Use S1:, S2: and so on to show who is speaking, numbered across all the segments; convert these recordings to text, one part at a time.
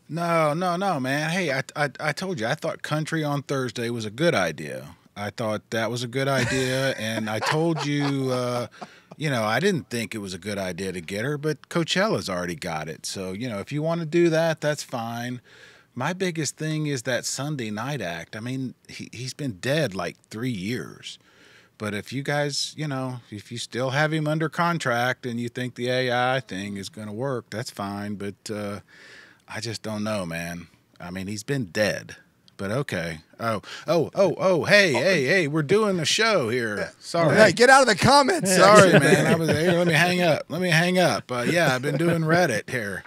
S1: No, no, no, man. Hey, I told you I thought country on Thursday was a good idea. I thought that was a good idea, and I told you, I didn't think it was a good idea to get her, but Coachella's already got it. So, if you want to do that, that's fine. My biggest thing is that Sunday night act. I mean, he's been dead like 3 years. But if you guys, if you still have him under contract and you think the AI thing is going to work, that's fine. But I just don't know, man. I mean, he's been dead. But okay. Oh, hey, we're doing the show here. Sorry.
S2: Hey, get out of the comments.
S1: Sorry, man. I was here. Let me hang up. Yeah, I've been doing Reddit here.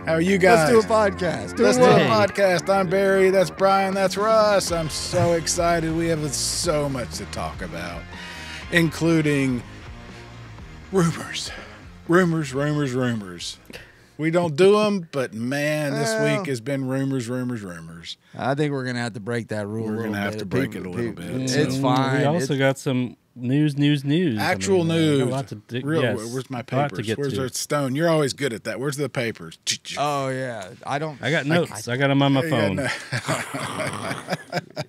S1: How are you guys?
S2: Let's do a podcast.
S1: Let's do a podcast. I'm Barry. That's Brian. That's Russ. I'm so excited. We have so much to talk about, including rumors. We don't do them, but man, this week has been rumors.
S2: I think we're gonna have to break that rule.
S1: We're gonna have to break it a little bit.
S2: It's fine.
S3: We also got some news.
S1: Actual news.
S3: Yes,
S1: where's my papers? Where's the Stone? You're always good at that. Where's the papers?
S2: Oh yeah, I got
S3: notes. I got them on my phone.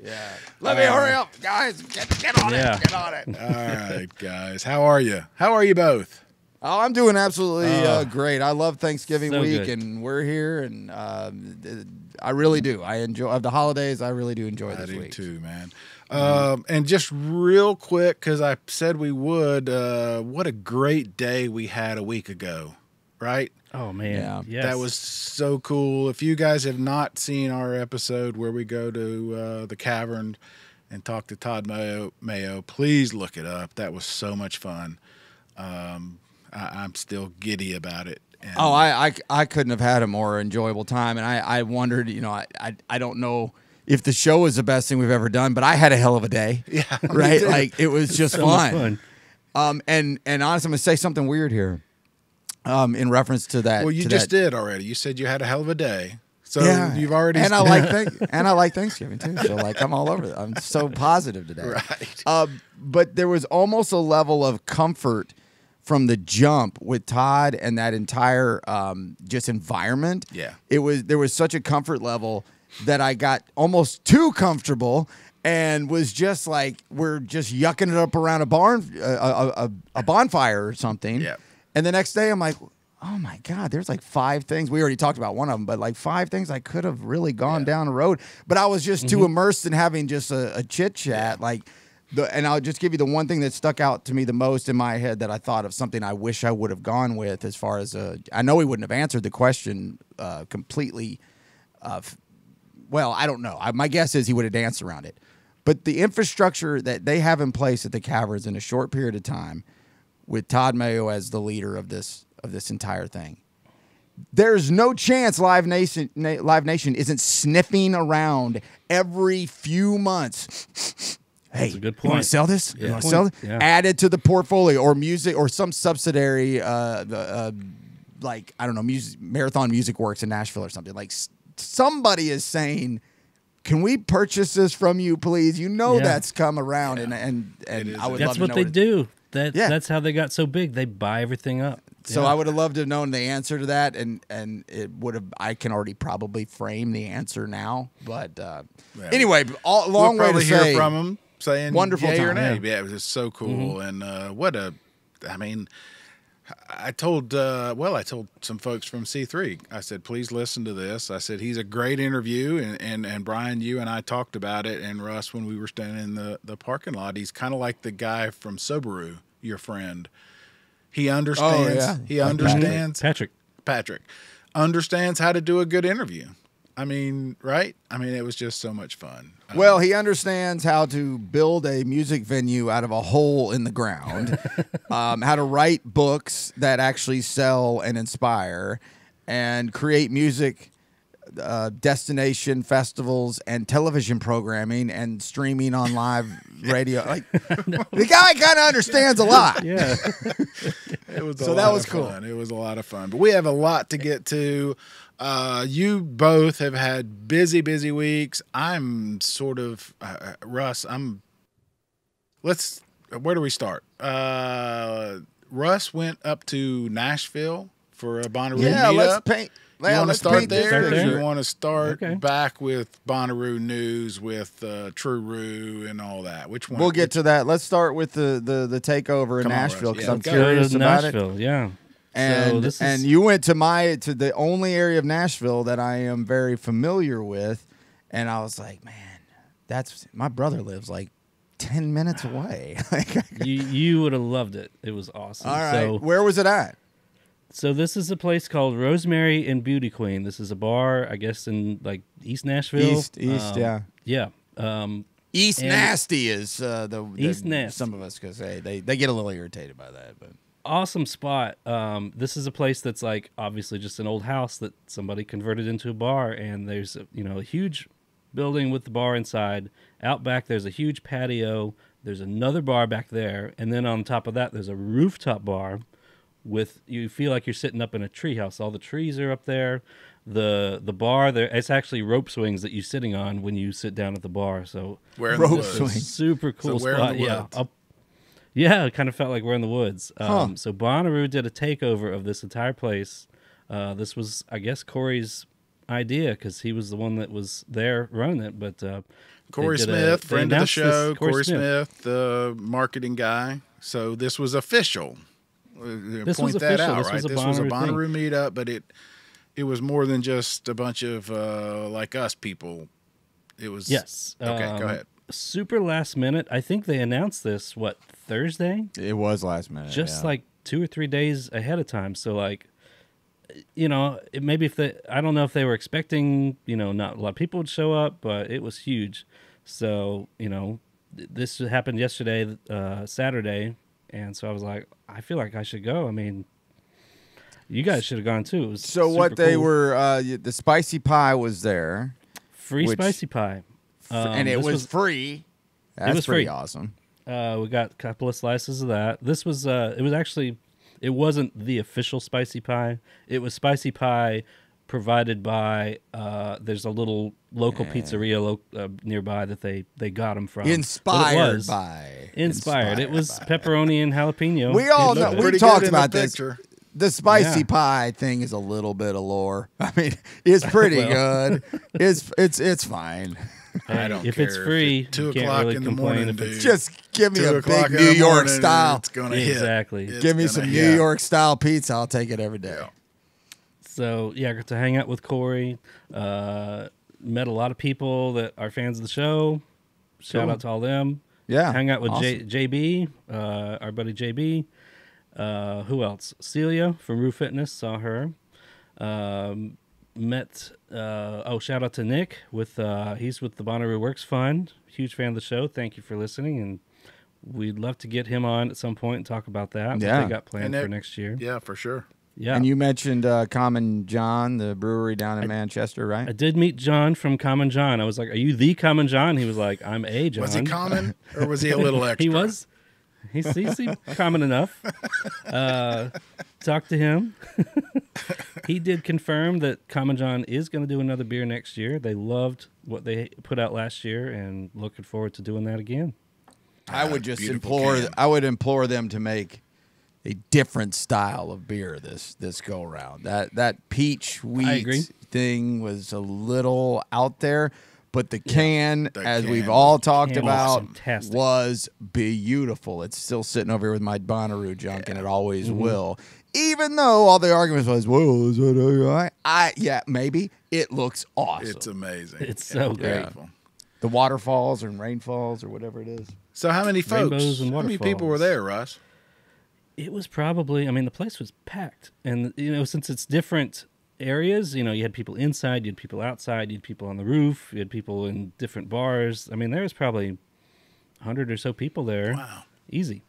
S2: Yeah. Let me hurry up, guys. Get on it. Get on it.
S1: All right, guys. How are you? How are you both?
S2: Oh, I'm doing absolutely great. I love Thanksgiving week,
S3: good.
S2: and we're here, and I really do. I enjoy of the holidays. I really do enjoy this week.
S1: I do too, man. And just real quick, because I said we would, what a great day we had a week ago, right?
S3: Oh, man.
S2: Yeah.
S3: Yes.
S1: That was so cool. If you guys have not seen our episode where we go to the Caverns and talk to Todd Mayo, please look it up. That was so much fun. I'm still giddy about it. And
S2: I couldn't have had a more enjoyable time, and I wondered, I don't know if the show was the best thing we've ever done, but I had a hell of a day.
S1: Yeah,
S2: right. Like it was just
S3: so
S2: fun. And honestly, I'm gonna say something weird here. In reference to that.
S1: Well, you just did already. You said you had a hell of a day. So
S2: yeah,
S1: you've already.
S2: And I like Thanksgiving too. So like I'm all over it. I'm so positive today.
S1: Right.
S2: But there was almost a level of comfort from the jump with Todd and that entire just environment.
S1: Yeah.
S2: There was such a comfort level that I got almost too comfortable and was just like, we're just yucking it up around a bonfire or something.
S1: Yeah.
S2: And the next day I'm like, oh my God, there's like 5 things. We already talked about one of them, but like 5 things I could have really gone down the road. But I was just too immersed in having just a chit chat. And I'll just give you the one thing that stuck out to me the most in my head that I thought of something I wish I would have gone with as far as I know he wouldn't have answered the question completely. Well, I don't know. My guess is he would have danced around it. But the infrastructure that they have in place at the Caverns in a short period of time with Todd Mayo as the leader of this entire thing, there's no chance Live Nation isn't sniffing around every few months. Hey,
S3: that's a good point.
S2: You want to sell this?
S3: Yeah.
S2: You want to sell it?
S3: Yeah.
S2: Add it to the portfolio or music or some subsidiary, like, I don't know, Marathon Music Works in Nashville or something. Like somebody is saying, can we purchase this from you, please? That's come around.
S1: Yeah.
S2: And I would love
S3: That's
S2: to
S3: what
S2: know
S3: they do. That's how they got so big. They buy everything up.
S2: So I would have loved to have known the answer to that, and it would have. I can already probably frame the answer now, but anyway, long way to
S1: hear
S2: say
S1: from him saying
S2: wonderful
S1: yay
S2: time.
S1: or nay. Yeah, it was just so cool, and I told some folks from C3. I said, please listen to this. I said he's a great interview, and Brian, you and I talked about it, and Russ when we were standing in the parking lot. He's kind of like the guy from Subaru, your friend. He understands.
S2: Oh, yeah.
S1: He understands.
S3: Patrick
S1: Understands how to do a good interview. I mean, right? I mean, it was just so much fun.
S2: Well, he understands how to build a music venue out of a hole in the ground, how to write books that actually sell and inspire, and create music destination festivals and television programming and streaming on live radio. Like the guy kind of understands a lot.
S3: Yeah.
S1: It was
S2: that was cool.
S1: Fun. It was a lot of fun. But we have a lot to get to. You both have had busy weeks. I'm sort of Russ. Where do we start? Russ went up to Nashville for a Bonnaroo
S2: Yeah,
S1: meetup.
S2: let's paint.
S1: You want to
S2: let's
S1: start
S2: paint this
S1: there? Or
S2: picture.
S1: you want to start back with Bonnaroo news with True and all that? Which one?
S2: We'll get to that. Let's start with the takeover in Nashville because I'm curious about
S3: Nashville, yeah.
S2: And
S3: so
S2: and you went to the only area of Nashville that I am very familiar with, and I was like, man, that's my brother lives like 10 minutes away.
S3: you would have loved it. It was awesome.
S2: All right,
S3: so,
S2: where was it at?
S3: So this is a place called Rosemary and Beauty Queen. This is a bar, I guess, in like East Nashville.
S2: East, yeah.
S3: Yeah.
S2: East Nasty is the
S3: East Nasty.
S2: Some of us could say they get a little irritated by that, but
S3: awesome spot. This is a place that's like obviously just an old house that somebody converted into a bar, and there's a huge building with the bar inside. Out back there's a huge patio. There's another bar back there, and then on top of that there's a rooftop bar. You feel like you're sitting up in a treehouse. All the trees are up there. The bar there, it's actually rope swings that you're sitting on when you sit down at the bar. So
S2: rope swings,
S3: super cool spot. Yeah, it kind of felt like we're in the woods. So Bonnaroo did a takeover of this entire place. This was, I guess, Cory's idea because he was the one that was there running it. But
S1: Cory Smith, friend of the show, Cory Smith, the marketing guy. So this was official.
S3: This was official.
S1: This was a Bonnaroo meetup, but it was more than just a bunch of like us people. It was Okay, go ahead.
S3: Super last minute. I think they announced this Thursday.
S2: It was last minute,
S3: just like 2 or 3 days ahead of time. So like, maybe I don't know if they were expecting not a lot of people would show up, but it was huge. So this happened yesterday, Saturday. And so I was like, I feel like I should go. I mean, you guys should have gone too. It was
S2: so what they were, the spicy pie was there.
S3: Free spicy pie.
S2: And it was free. That's
S3: it was
S2: pretty
S3: free.
S2: Awesome.
S3: We got a couple of slices of that. This was, it wasn't the official spicy pie. It was spicy pie provided by, there's a little local pizzeria nearby that they got them from.
S2: Inspired by.
S3: It was pepperoni and jalapeno.
S2: We all know. We talked about this. The spicy pie thing is a little bit of lore. I mean, it's pretty good. It's fine.
S1: I don't
S3: if
S1: care.
S3: It's free,
S1: If 2
S3: you can't
S1: o'clock
S3: really
S1: in the
S3: complain
S1: morning,
S3: if it's
S1: dude.
S2: Just give me a
S1: 2 o'clock
S2: big
S1: in
S2: New
S1: the
S2: York
S1: morning,
S2: style.
S1: It's gonna
S3: exactly.
S1: hit.
S2: Give me some New York style pizza. I'll take it every day.
S1: Yeah.
S3: So I got to hang out with Cory. Met a lot of people that are fans of the show. Shout out to all them.
S2: Yeah,
S3: hang out with
S2: awesome.
S3: JB, our buddy JB. Who else? Celia from Rue Fitness, saw her. Met. Shout out to Nick he's with the Bonnaroo Works Fund. Huge fan of the show. Thank you for listening, and we'd love to get him on at some point and talk about that.
S2: Yeah,
S3: what they got planned for next year.
S1: Yeah, for sure.
S3: Yeah,
S2: and you mentioned Common John, the brewery down in Manchester, right?
S3: I did meet John from Common John. I was like, "Are you the Common John?" He was like, "I'm a John."
S1: Was he common or was he a little extra?
S3: He was. He's common enough. Talked to him. He did confirm that Common John is going to do another beer next year. They loved what they put out last year and looking forward to doing that again.
S2: I would just implore them to make a different style of beer this go around. That peach wheat thing was a little out there, but the can, as we've all talked about, was beautiful. It's still sitting over here with my Bonnaroo junk, and it always will. Even though all the arguments was, "Whoa, is that right?" Maybe it looks awesome.
S1: It's amazing.
S3: It's so great.
S2: The waterfalls and rainfalls or whatever it is.
S1: So how many folks? How many people were there, Russ?
S3: It was probably, the place was packed. And, since it's different areas, you had people inside, you had people outside, you had people on the roof, you had people in different bars. There was probably 100 or so people there.
S1: Wow.
S3: Easy.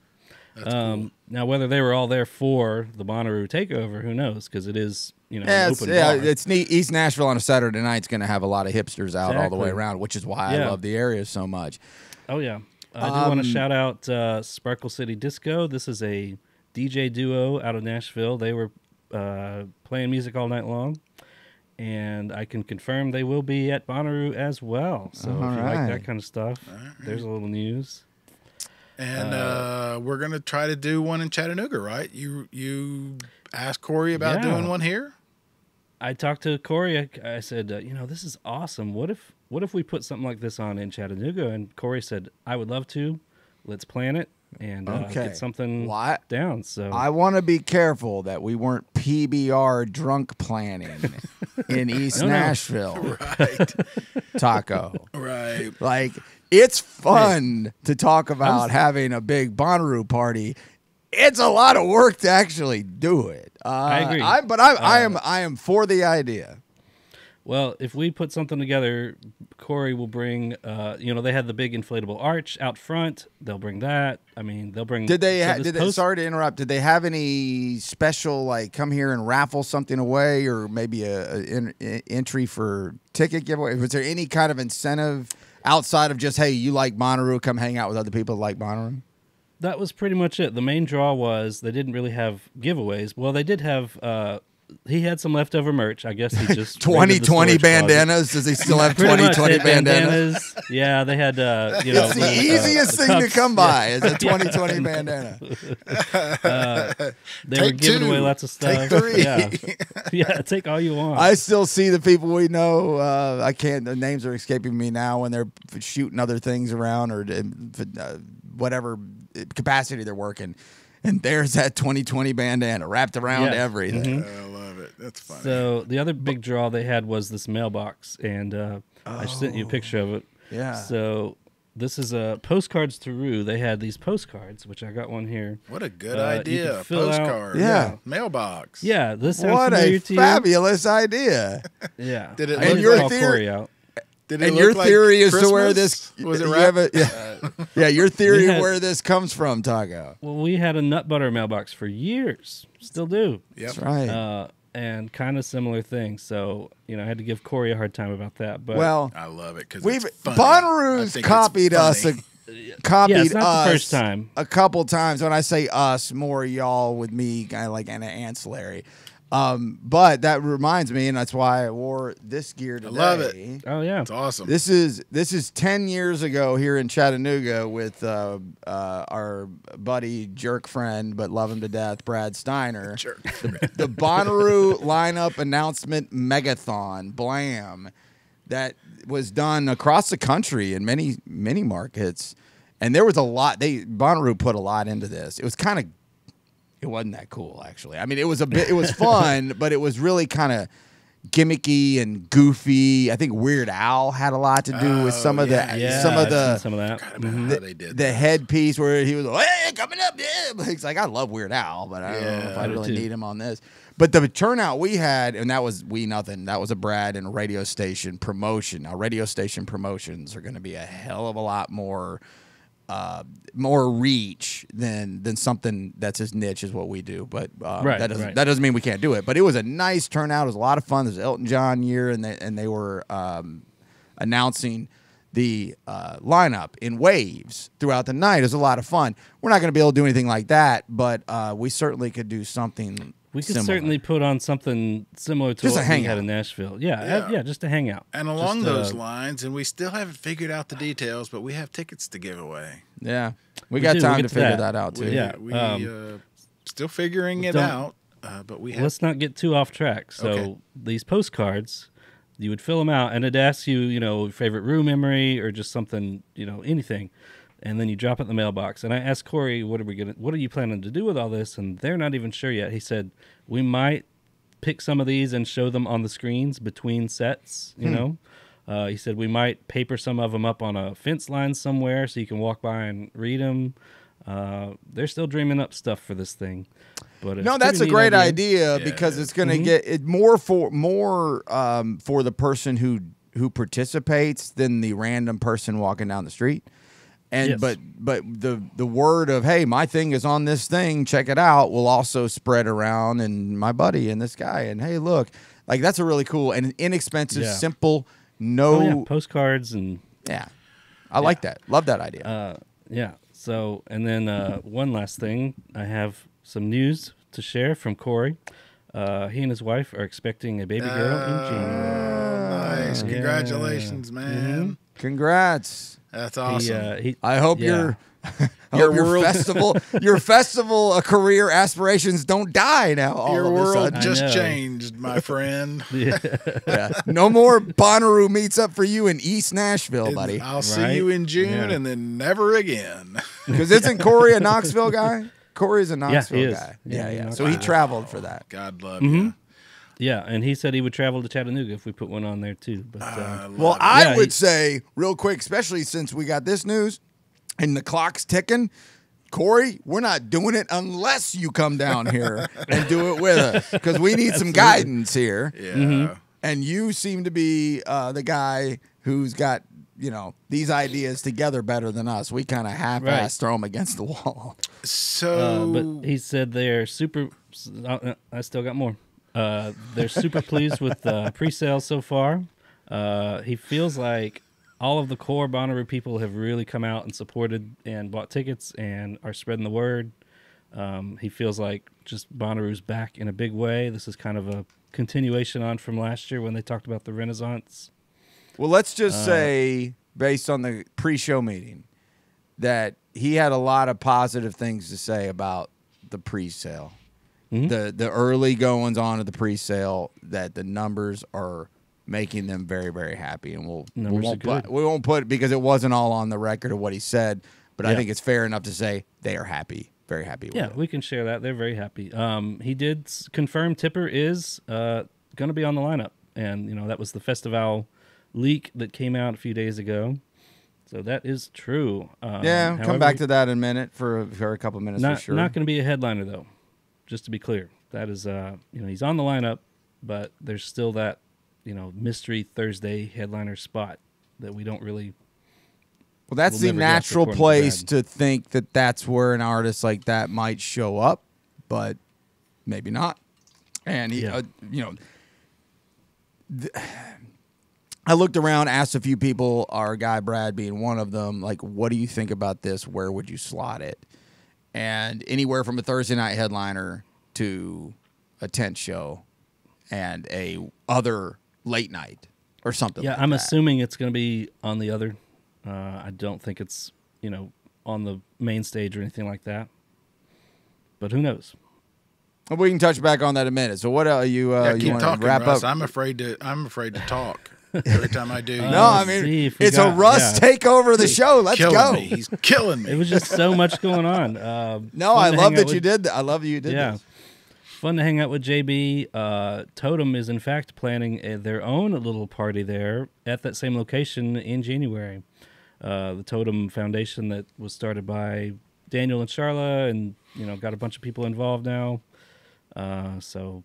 S1: That's cool.
S3: Now, whether they were all there for the Bonnaroo Takeover, who knows? Because it is, an open bar.
S2: It's neat. East Nashville on a Saturday night is going to have a lot of hipsters out all the way around, which is why I love the area so much.
S3: Oh, yeah. I do want to shout out Sparkle City Disco. This is a DJ duo out of Nashville. They were playing music all night long, and I can confirm they will be at Bonnaroo as well. So if you like that kind of stuff, there's a little news.
S1: And we're gonna try to do one in Chattanooga, right? You asked Cory about doing one here.
S3: I talked to Cory. I said, this is awesome. What if we put something like this on in Chattanooga? And Cory said, I would love to. Let's plan it and get something down. So
S2: I want to be careful that we weren't PBR drunk planning in East Nashville.
S1: Right.
S2: Taco.
S1: Right.
S2: Like, it's fun to talk about having a big Bonnaroo party. It's a lot of work to actually do it.
S3: I agree.
S2: I am for the idea.
S3: Well, if we put something together, Cory will bring. They had the big inflatable arch out front. They'll bring that. I mean, they'll bring.
S2: Sorry to interrupt. Did they have any special, like, come here and raffle something away, or maybe a entry for ticket giveaway? Was there any kind of incentive outside of just, hey, you like Bonnaroo, come hang out with other people that like Bonnaroo?
S3: That was pretty much it. The main draw was they didn't really have giveaways. Well, they did have. He had some leftover merch. I guess he just
S2: 2020 bandanas. Does he still have 2020 bandanas?
S3: Yeah, they had.
S2: It's the easiest thing to come by is a 2020 bandana.
S3: They were giving away lots of stuff.
S1: Take 3.
S3: Yeah, take all you want.
S2: I still see the people we know. I can't. The names are escaping me now when they're shooting other things around or whatever capacity they're working. And there's that 2020 bandana wrapped around everything.
S1: I love it. That's funny.
S3: So the other big draw they had was this mailbox, and I sent you a picture of it.
S2: Yeah.
S3: So this is postcards to Rue. They had these postcards, which I got one here.
S1: What a good idea.
S3: Postcard.
S1: Mailbox.
S3: Yeah, this sounds
S2: what
S3: familiar
S2: a
S3: to you?
S2: fabulous idea.
S3: Yeah.
S1: Did it
S3: I
S1: look
S3: your
S1: like
S3: Cory out?
S1: Did it
S2: and
S1: look
S2: your
S1: like
S2: theory is
S1: Christmas?
S2: to where this
S1: was it
S2: you
S1: wrapped?
S2: have your theory of where this comes from, Taco.
S3: Well, we had a nut butter mailbox for years. Still do.
S1: Yep.
S2: That's right.
S3: And kind of similar thing. So, I had to give Cory a hard time about that. But
S1: I love it because
S2: Bonnaroo's copied us. Copied
S3: it's not
S2: us
S3: the first time.
S2: A couple times. When I say us, more y'all with me, kind of like an ancillary. But that reminds me, and that's why I wore this gear today.
S1: I love it.
S3: Oh yeah,
S1: it's awesome.
S2: This is 10 years ago here in Chattanooga with our buddy jerk friend, but love him to death, Brad Steiner.
S1: Jerk.
S2: The Bonnaroo lineup announcement megathon, Blam, that was done across the country in many markets, and there was a lot. Bonnaroo put a lot into this. It was kind of. It wasn't that cool, actually. I mean, it was fun, but it was really kind of gimmicky and goofy. I think Weird Al had a lot to do with some of that.
S1: They did
S2: the headpiece where he was like, "Hey, coming up!" Yeah. It's like I love Weird Al, but I don't know if I really need him on this. But the turnout we had, and that was nothing. That was a Brad and a radio station promotion. Now, radio station promotions are going to be a hell of a lot more reach than something that's as niche as what we do, but that doesn't mean we can't do it. But it was a nice turnout. It was a lot of fun. There's Elton John year, and they were announcing the lineup in waves throughout the night. It was a lot of fun. We're not going to be able to do anything like that, but we certainly could do something.
S3: We could certainly put on something similar to what we had in Nashville. Yeah, just a hangout.
S1: And along those lines, and we still haven't figured out the details, but we have tickets to give away.
S2: Yeah, we got time to figure that out, too.
S1: We still figuring it out, but we have...
S3: Let's not get too off track. So these postcards, you would fill them out, and it asks you, favorite room memory or just something, anything. And then you drop it in the mailbox. And I asked Cory, what are you planning to do with all this? And they're not even sure yet. He said, we might pick some of these and show them on the screens between sets, He said we might paper some of them up on a fence line somewhere so you can walk by and read them. They're still dreaming up stuff for this thing. But
S2: that's a great idea because it's going to get it more for the person who participates than the random person walking down the street. And but the word of, hey, my thing is on this thing, check it out, will also spread around, and my buddy and this guy, and hey, look, like that's a really cool and inexpensive, simple,
S3: postcards and
S2: I like that, love that idea.
S3: So and then one last thing, I have some news to share from Cory. He and his wife are expecting a baby girl in January.
S1: Nice, congratulations, man!
S2: Congrats.
S1: That's awesome.
S2: I hope Your festival career aspirations don't die now. All
S1: Your
S2: of a
S1: world
S2: sudden.
S1: just changed, my friend.
S2: Yeah. No more Bonnaroo meets up for you in East Nashville, buddy.
S1: I'll see you in June and then never again.
S2: Because isn't Cory a Knoxville guy? Cory's a Knoxville
S3: he
S2: guy.
S3: is.
S2: Yeah. So he traveled for that.
S1: God love you.
S3: Yeah, and he said he would travel to Chattanooga if we put one on there too. But
S2: I would say real quick, especially since we got this news and the clock's ticking, Cory, we're not doing it unless you come down here and do it with us because we need some guidance here.
S1: Yeah.
S2: And you seem to be the guy who's got these ideas together better than us. We kind of half-ass throw them against the wall.
S1: So,
S3: but he said they're super. I still got more. They're super pleased with pre-sales so far. He feels like all of the core Bonnaroo people have really come out and supported and bought tickets and are spreading the word. He feels like just Bonnaroo's back in a big way. This is kind of a continuation on from last year when they talked about the Renaissance.
S2: Well, let's just say, based on the pre-show meeting, that he had a lot of positive things to say about the pre-sale. The early goings on of the pre-sale, that the numbers are making them very, very happy, and we won't put because it wasn't all on the record of what he said, but I think it's fair enough to say they are happy, very happy. With it.
S3: We can share that. They're very happy. He did confirm Tipper is going to be on the lineup, and that was the festival leak that came out a few days ago. So that is true.
S2: However, come back to that in a minute for a couple of minutes for sure.
S3: Not going to be a headliner though. Just to be clear, that is, he's on the lineup, but there's still that, mystery Thursday headliner spot that we don't really.
S2: Well, that's the natural place to think that that's where an artist like that might show up, but maybe not. And he, I looked around, asked a few people, our guy Brad being one of them, like, what do you think about this? Where would you slot it? And anywhere from a Thursday night headliner to a tent show and a other late night or something like that.
S3: I'm assuming it's going to be on the other. I don't think it's, on the main stage or anything like that. But who knows?
S2: We can touch back on that in a minute. So what you
S1: keep
S2: want
S1: talking,
S2: to wrap
S1: Russ.
S2: up?
S1: I'm afraid to talk. Every time I do.
S2: No, I mean, it's a Russ takeover of the show. Let's go.
S1: He's killing me.
S3: It was just so much going on.
S2: No, I love that you did that. I love you did this.
S3: Fun to hang out with JB. Totem is, in fact, planning their own little party there at that same location in January. The Totem Foundation that was started by Daniel and Charla and, got a bunch of people involved now. So...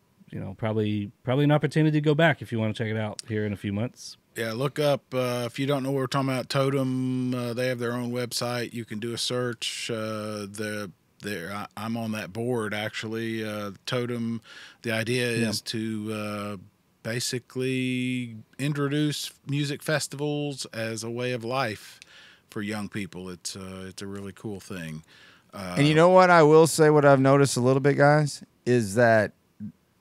S3: probably an opportunity to go back if you want to check it out here in a few months.
S1: Yeah, look up, if you don't know what we're talking about, Totem, they have their own website. You can do a search. I'm on that board, actually. Totem, the idea is to basically introduce music festivals as a way of life for young people. It's a really cool thing.
S2: And you know what I will say, what I've noticed a little bit, guys, is that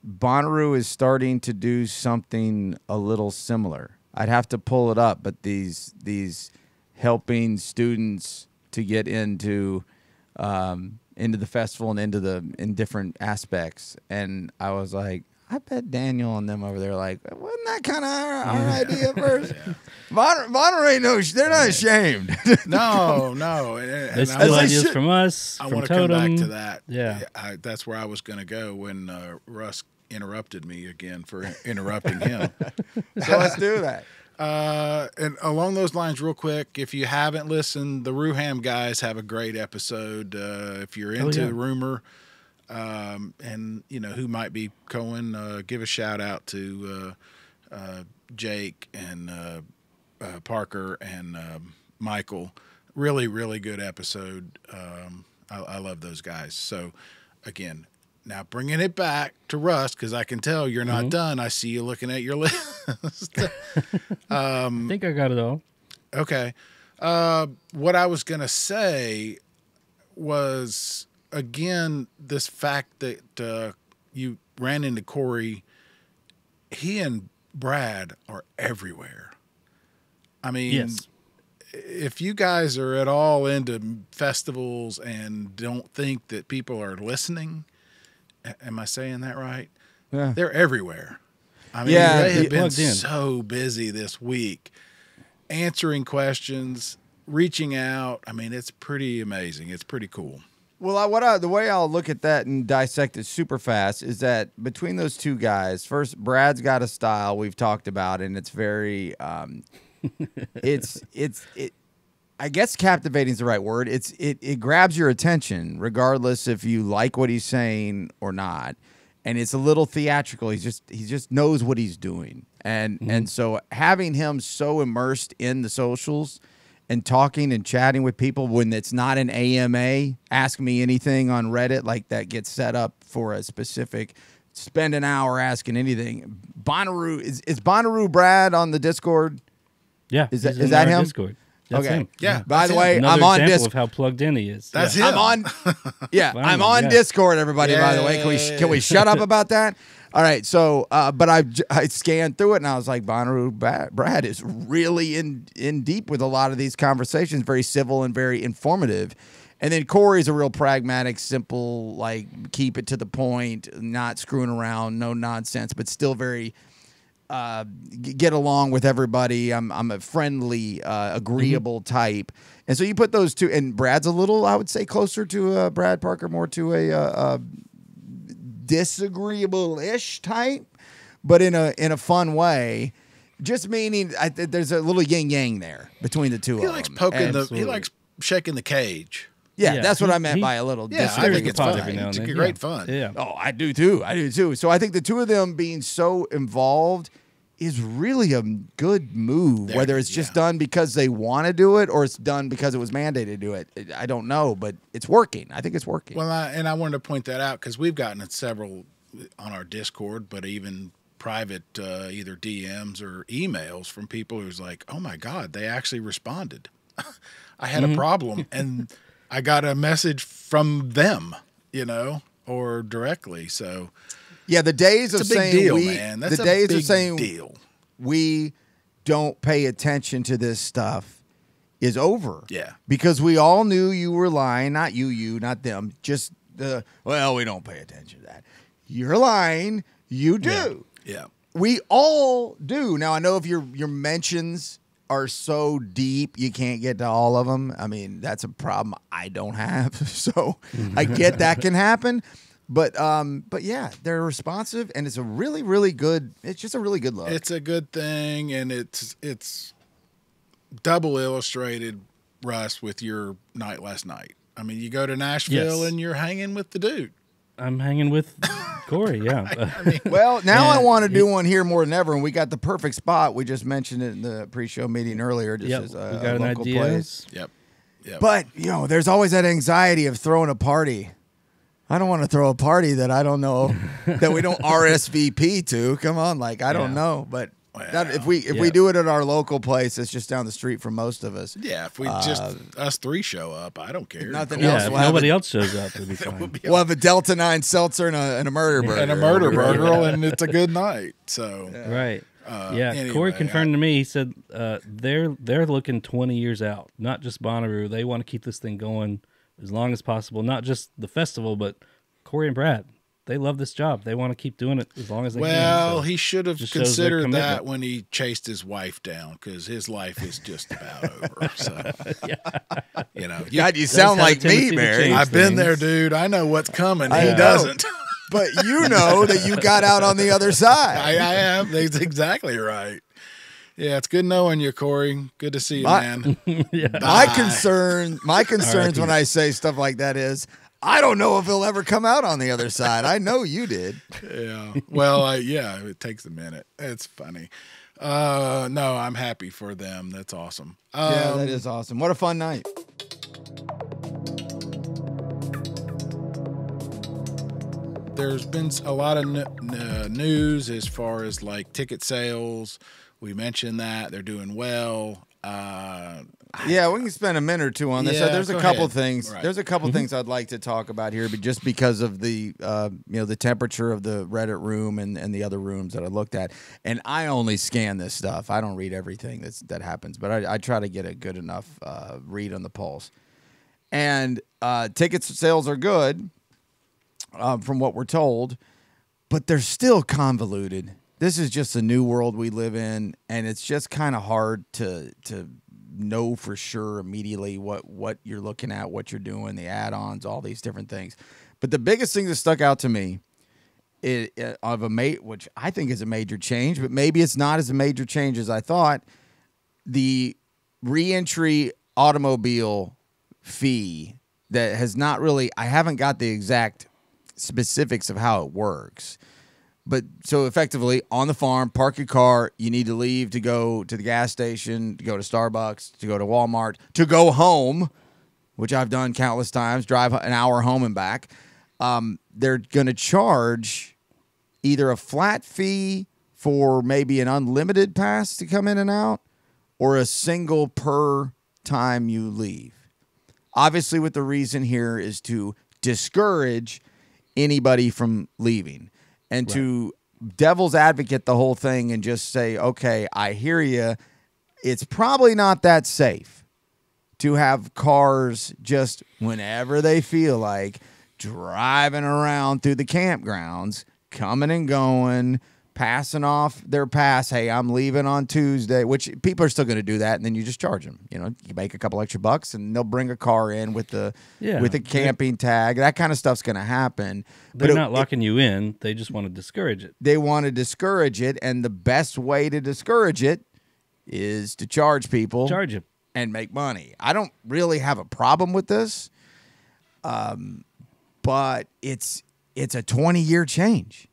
S2: Bonnaroo is starting to do something a little similar. I'd have to pull it up, but these helping students to get into the festival and in different aspects. And I was like, I bet Daniel and them over there like, wasn't that kind of our idea first? Bonnaroo ain't they're not ashamed.
S1: No.
S3: They steal ideas from us.
S1: I
S3: want to
S1: come back to that.
S3: Yeah,
S1: that's where I was going to go when Russ interrupted me again for interrupting him.
S2: So let's do that.
S1: And along those lines, real quick, if you haven't listened, the Ruham guys have a great episode. If you're into rumor, and who might be Cohen, give a shout out to Jake and Parker and Michael. Really, really good episode. I love those guys. So, again, now bringing it back to Russ, because I can tell you're not done. I see you looking at your list.
S3: I think I got it all.
S1: Okay. What I was going to say was, again, this fact that you ran into Cory. He and Brad are everywhere. I mean, if you guys are at all into festivals and don't think that people are listening, am I saying that right?
S2: Yeah.
S1: They're everywhere. I mean,
S2: Yeah,
S1: they have been
S3: plugged in.
S1: so busy this week, answering questions, reaching out. I mean, it's pretty amazing. It's pretty cool.
S2: Well, the way I'll look at that and dissect it super fast is that between those two guys, first, Brad's got a style we've talked about, and it's very, I guess captivating is the right word. It grabs your attention regardless if you like what he's saying or not. And it's a little theatrical. He just knows what he's doing. And so having him so immersed in the socials and talking and chatting with people when it's not an AMA, ask me anything on Reddit, like that gets set up for a specific, spend an hour asking anything. Bonnaroo, is Bonnaroo Brad on the Discord?
S3: Yeah.
S2: Is
S3: he's
S2: that
S3: in our
S2: him?
S3: Discord. That's
S2: Okay.
S3: him.
S1: Yeah.
S2: By the way,
S3: Another
S2: I'm on
S3: example
S2: Discord.
S3: of how plugged in he is.
S1: That's
S3: yeah.
S1: him.
S2: I'm on. Yeah,
S3: Finally,
S2: I'm on
S3: yeah.
S2: Discord. Everybody, by the way, can we shut up about that? All right. So, but I scanned through it and I was like, Bonnaroo Brad is really in deep with a lot of these conversations. Very civil and very informative. And then Cory's a real pragmatic, simple, like keep it to the point, not screwing around, no nonsense, but still very. Get along with everybody. I'm a friendly, agreeable type, and so you put those two. And Brad's a little, I would say, closer to Brad Parker, more to a disagreeable-ish type, but in a fun way. Just meaning, there's a little yin yang there between the two
S1: He
S2: of
S1: likes
S2: them.
S1: poking
S2: And-
S1: he likes shaking the cage.
S2: Yeah,
S3: Yeah,
S2: that's what
S3: he-
S2: I meant
S3: he-
S2: by a little.
S1: Yeah, I
S3: Stirs
S1: think
S3: the
S1: it's
S3: pot
S1: fun.
S3: every now and
S1: It's
S3: then.
S1: great
S3: Yeah.
S1: fun.
S3: Yeah.
S2: Oh, I do too. So I think the two of them being so involved is really a good move.
S1: There-
S2: Whether it's just
S1: yeah.
S2: done because they want to do it or it's done because it was mandated to do it, I don't know, but it's working. I think it's working.
S1: Well, I wanted to point that out because we've gotten it several on our Discord, but even private either DMs or emails from people who's like, oh my God, they actually responded. I had a problem and I got a message from them, or directly. So
S2: Yeah, the days
S1: it's
S2: of
S1: a big
S2: saying
S1: deal,
S2: we,
S1: man. That's
S2: the
S1: a
S2: days
S1: big
S2: of saying
S1: deal.
S2: we don't pay attention to this stuff is over.
S1: Yeah.
S2: Because we all knew you were lying, not you, not them. Just we don't pay attention to that. You're lying. You do.
S1: Yeah.
S2: We all do. Now I know if your mentions are so deep you can't get to all of them. I mean, that's a problem I don't have. So I get that can happen. But yeah, they're responsive and it's a really, really good, it's just a really good look.
S1: It's a good thing, and it's double illustrated, Russ, with your night last night. I mean, you go to Nashville
S3: Yes.
S1: and you're hanging with the dude.
S3: I'm hanging with Cory, yeah.
S2: Well, now I
S3: And
S2: want to do one here more than ever, and we got the perfect spot. We just mentioned it in the pre-show meeting earlier. Just
S3: Yep,
S2: as
S3: we
S2: a
S3: got an
S2: local
S3: idea.
S2: place.
S1: Yep.
S2: But there's always that anxiety of throwing a party. I don't want to throw a party that I don't know that we don't RSVP to. Come on, I don't
S3: Yeah.
S2: know, but.
S1: Well,
S2: If we do it at our local place, it's just down the street from most of us.
S1: Yeah, if we just us three show up, I don't care.
S2: Nothing
S3: Yeah,
S2: else.
S3: if
S2: We'll have
S3: nobody
S2: a-
S3: else shows up, it'll be fine.
S2: We'll have a Delta 9 seltzer and a murder burger.
S1: And a murder burger, and it's a good night. So
S3: Right.
S1: anyway,
S3: Cory confirmed to me. He said they're looking 20 years out, not just Bonnaroo. They want to keep this thing going as long as possible. Not just the festival, but Cory and Brad. They love this job. They want to keep doing it as long as they can.
S1: well,
S3: So
S1: he should have
S3: just shows their
S1: considered that
S3: commitment.
S1: when he chased his wife down, because his life is just about over. So,
S2: God, you sound
S3: have a
S2: like me,
S3: tendency to
S2: Barry.
S3: change.
S1: I've been
S3: things.
S1: there, dude. I know what's coming.
S2: I
S1: He
S2: know.
S1: doesn't.
S2: But you know that you got out on the other side.
S1: I am. That's exactly right. Yeah, it's good knowing you, Cory. Good to see you,
S2: My-
S1: man.
S2: My
S1: Bye.
S2: concerns when I say stuff like that is I don't know if he'll ever come out on the other side. I know you did.
S1: Yeah. Well, it takes a minute. It's funny. No, I'm happy for them. That's awesome.
S2: Yeah, that is awesome. What a fun night.
S1: There's been a lot of news as far as ticket sales. We mentioned that they're doing well.
S2: Yeah, we can spend a minute or two on this.
S1: Yeah,
S2: There's a
S1: go
S2: couple
S1: ahead.
S2: things.
S1: Right.
S2: There's a couple things I'd like to talk about here, but just because of the the temperature of the Reddit room and the other rooms that I looked at, and I only scan this stuff. I don't read everything that happens, but I try to get a good enough read on the pulse. And ticket sales are good, from what we're told, but they're still convoluted. This is just a new world we live in, and it's just kind of hard to know for sure immediately what you're looking at, what you're doing, the add-ons, all these different things. But the biggest thing that stuck out to me which I think is a major change, but maybe it's not as a major change as I thought, the re-entry automobile fee that has not really, I haven't got the exact specifics of how it works. But so effectively, on the farm, park your car, you need to leave to go to the gas station, to go to Starbucks, to go to Walmart, to go home, which I've done countless times, drive an hour home and back. They're going to charge either a flat fee for maybe an unlimited pass to come in and out, or a single per time you leave. Obviously, what the reason here is to discourage anybody from leaving. And to devil's advocate the whole thing and just say, okay, I hear you. It's probably not that safe to have cars just whenever they feel like driving around through the campgrounds, coming and going, passing off their pass. Hey, I'm leaving on Tuesday, which people are still going to do that. And then you just charge them. You make a couple extra bucks and they'll bring a car in with the camping tag. That kind of stuff's going to happen.
S3: They're not locking you in. They just want to discourage it.
S2: They want to discourage it. And the best way to discourage it is to charge people.
S3: Charge them.
S2: And make money. I don't really have a problem with this. But it's a 20-year change.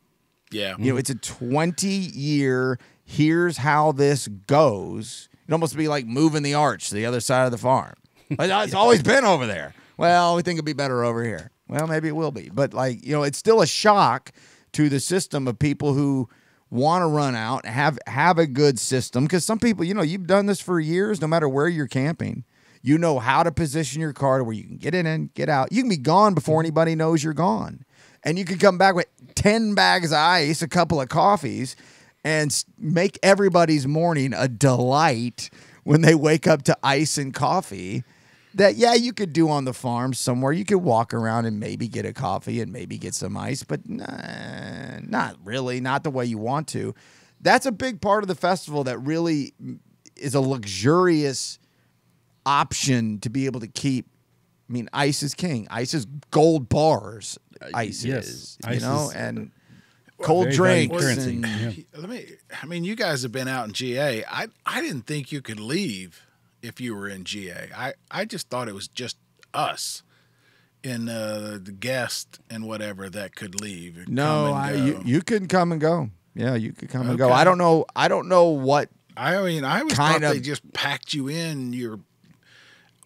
S1: Yeah.
S2: It's a 20-year, here's how this goes. It'd almost be like moving the arch to the other side of the farm. It's always been over there. Well, we think it'd be better over here. Well, maybe it will be. But, it's still a shock to the system of people who want to run out, have a good system. Because some people, you've done this for years, no matter where you're camping. You know how to position your car to where you can get in and get out. You can be gone before anybody knows you're gone. And you can come back with 10 bags of ice, a couple of coffees, and make everybody's morning a delight when they wake up to ice and coffee that, you could do on the farm somewhere. You could walk around and maybe get a coffee and maybe get some ice, but not really, not the way you want to. That's a big part of the festival that really is a luxurious option to be able to keep. I mean, ice is king. Ice is gold bars. Ice is, and cold drinks.
S1: You guys have been out in GA. I didn't think you could leave if you were in GA. I just thought it was just us and the guest and whatever that could leave.
S2: You can come and go. Yeah, you could come and go. I don't know what.
S1: I was thought they just packed you in.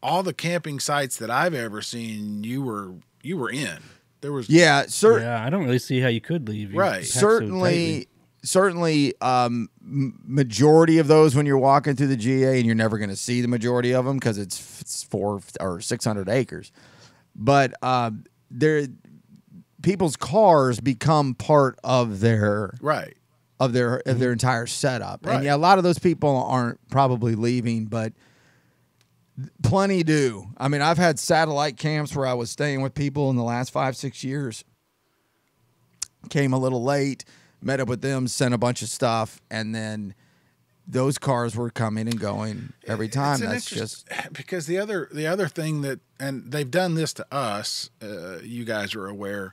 S1: All the camping sites that I've ever seen, you were in. There was
S3: I don't really see how you could leave.
S1: Right.
S2: Certainly, majority of those when you're walking through the GA, and you're never going to see the majority of them because it's 400 or 600 acres. But people's cars become part of their of their entire setup, and a lot of those people aren't probably leaving, but plenty do. I mean, I've had satellite camps where I was staying with people in the last 5-6 years. Came a little late, met up with them, sent a bunch of stuff, and then those cars were coming and going every time. That's just
S1: because the other thing that, and they've done this to us. You guys are aware.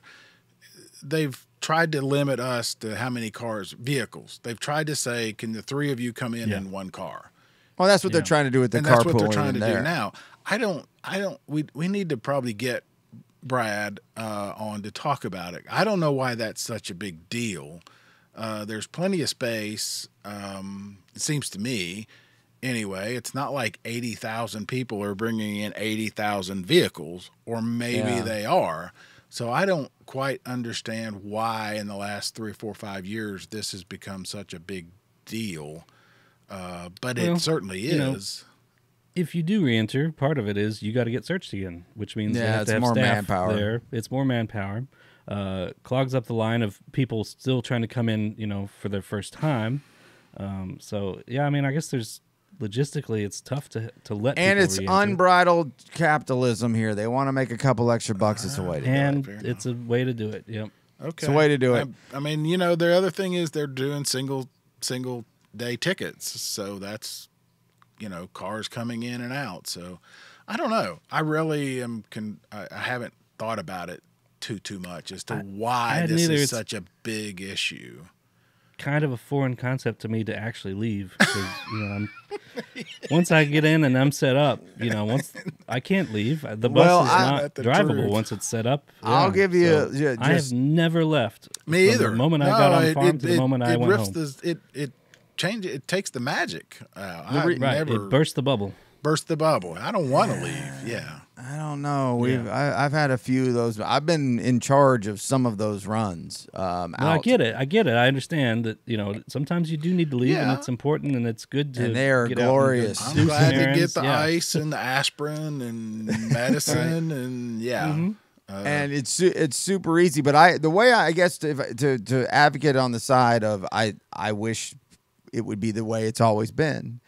S1: They've tried to limit us to how many vehicles. They've tried to say, can the three of you come in one car?
S2: Well, that's what they're trying to do with the carpooling.
S1: That's what they're trying to do now. We need to probably get Brad on to talk about it. I don't know why that's such a big deal. There's plenty of space. It seems to me, anyway. It's not like 80,000 people are bringing in 80,000 vehicles, or maybe they are. So I don't quite understand why in the last 3, 4, 5 years this has become such a big deal. But it certainly is.
S3: if you do re-enter, part of it is you got to get searched again, which means they have
S2: it's
S3: to have
S2: more
S3: staff
S2: manpower.
S3: there. It's more manpower. Clogs up the line of people still trying to come in, for their first time. So yeah, I mean, I guess there's logistically it's tough to let
S2: And
S3: people
S2: it's
S3: re-enter.
S2: unbridled capitalism here. They want to make a couple extra bucks. It's a way to do it.
S3: And
S1: Fair
S3: it's a way to do it. Yep.
S1: Okay.
S2: It's a way to do it.
S1: I mean, the other thing is they're doing single day tickets, so that's cars coming in and out. So I don't know. I really am. I haven't thought about it too much as to why this is such a big issue.
S3: Kind of a foreign concept to me to actually leave because once I get in and I'm set up, once I can't leave. The bus is not drivable once it's set up. Yeah,
S2: I'll give you.
S3: I have never left.
S1: Me
S3: from
S1: either.
S3: The moment I got on the farm to the moment I went home.
S1: It changes. It takes the magic out.
S3: It bursts the bubble.
S1: Burst the bubble. I don't want to leave. Yeah.
S2: I don't know. I've had a few of those. I've been in charge of some of those runs.
S3: I get it. I understand that sometimes you do need to leave, and it's important, and it's good to.
S2: And they are
S3: get
S2: glorious.
S1: I'm glad to get the ice and the aspirin and medicine and
S2: and it's super easy. But the way I guess to advocate on the side of I wish it would be the way it's always been.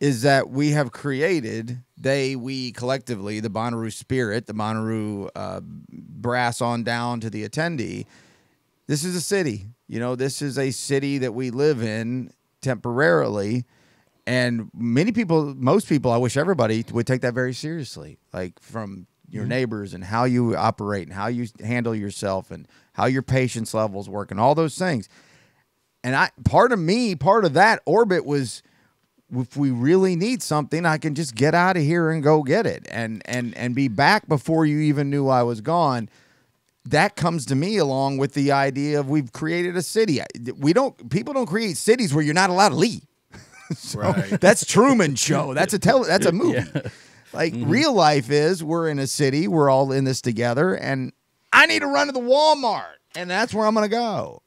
S2: Is that we have created, we collectively, the Bonnaroo spirit, the Bonnaroo brass on down to the attendee. This is a city. This is a city that we live in temporarily. And most people, I wish everybody would take that very seriously. Like from your neighbors and how you operate and how you handle yourself and how your patience levels work and all those things. And part of that orbit was, if we really need something, I can just get out of here and go get it and be back before you even knew I was gone. That comes to me along with the idea of we've created a city. People don't create cities where you're not allowed to leave.
S1: Right.
S2: That's Truman Show. That's a movie. Yeah. Real life is we're in a city, we're all in this together, and I need to run to the Walmart, and that's where I'm going to go.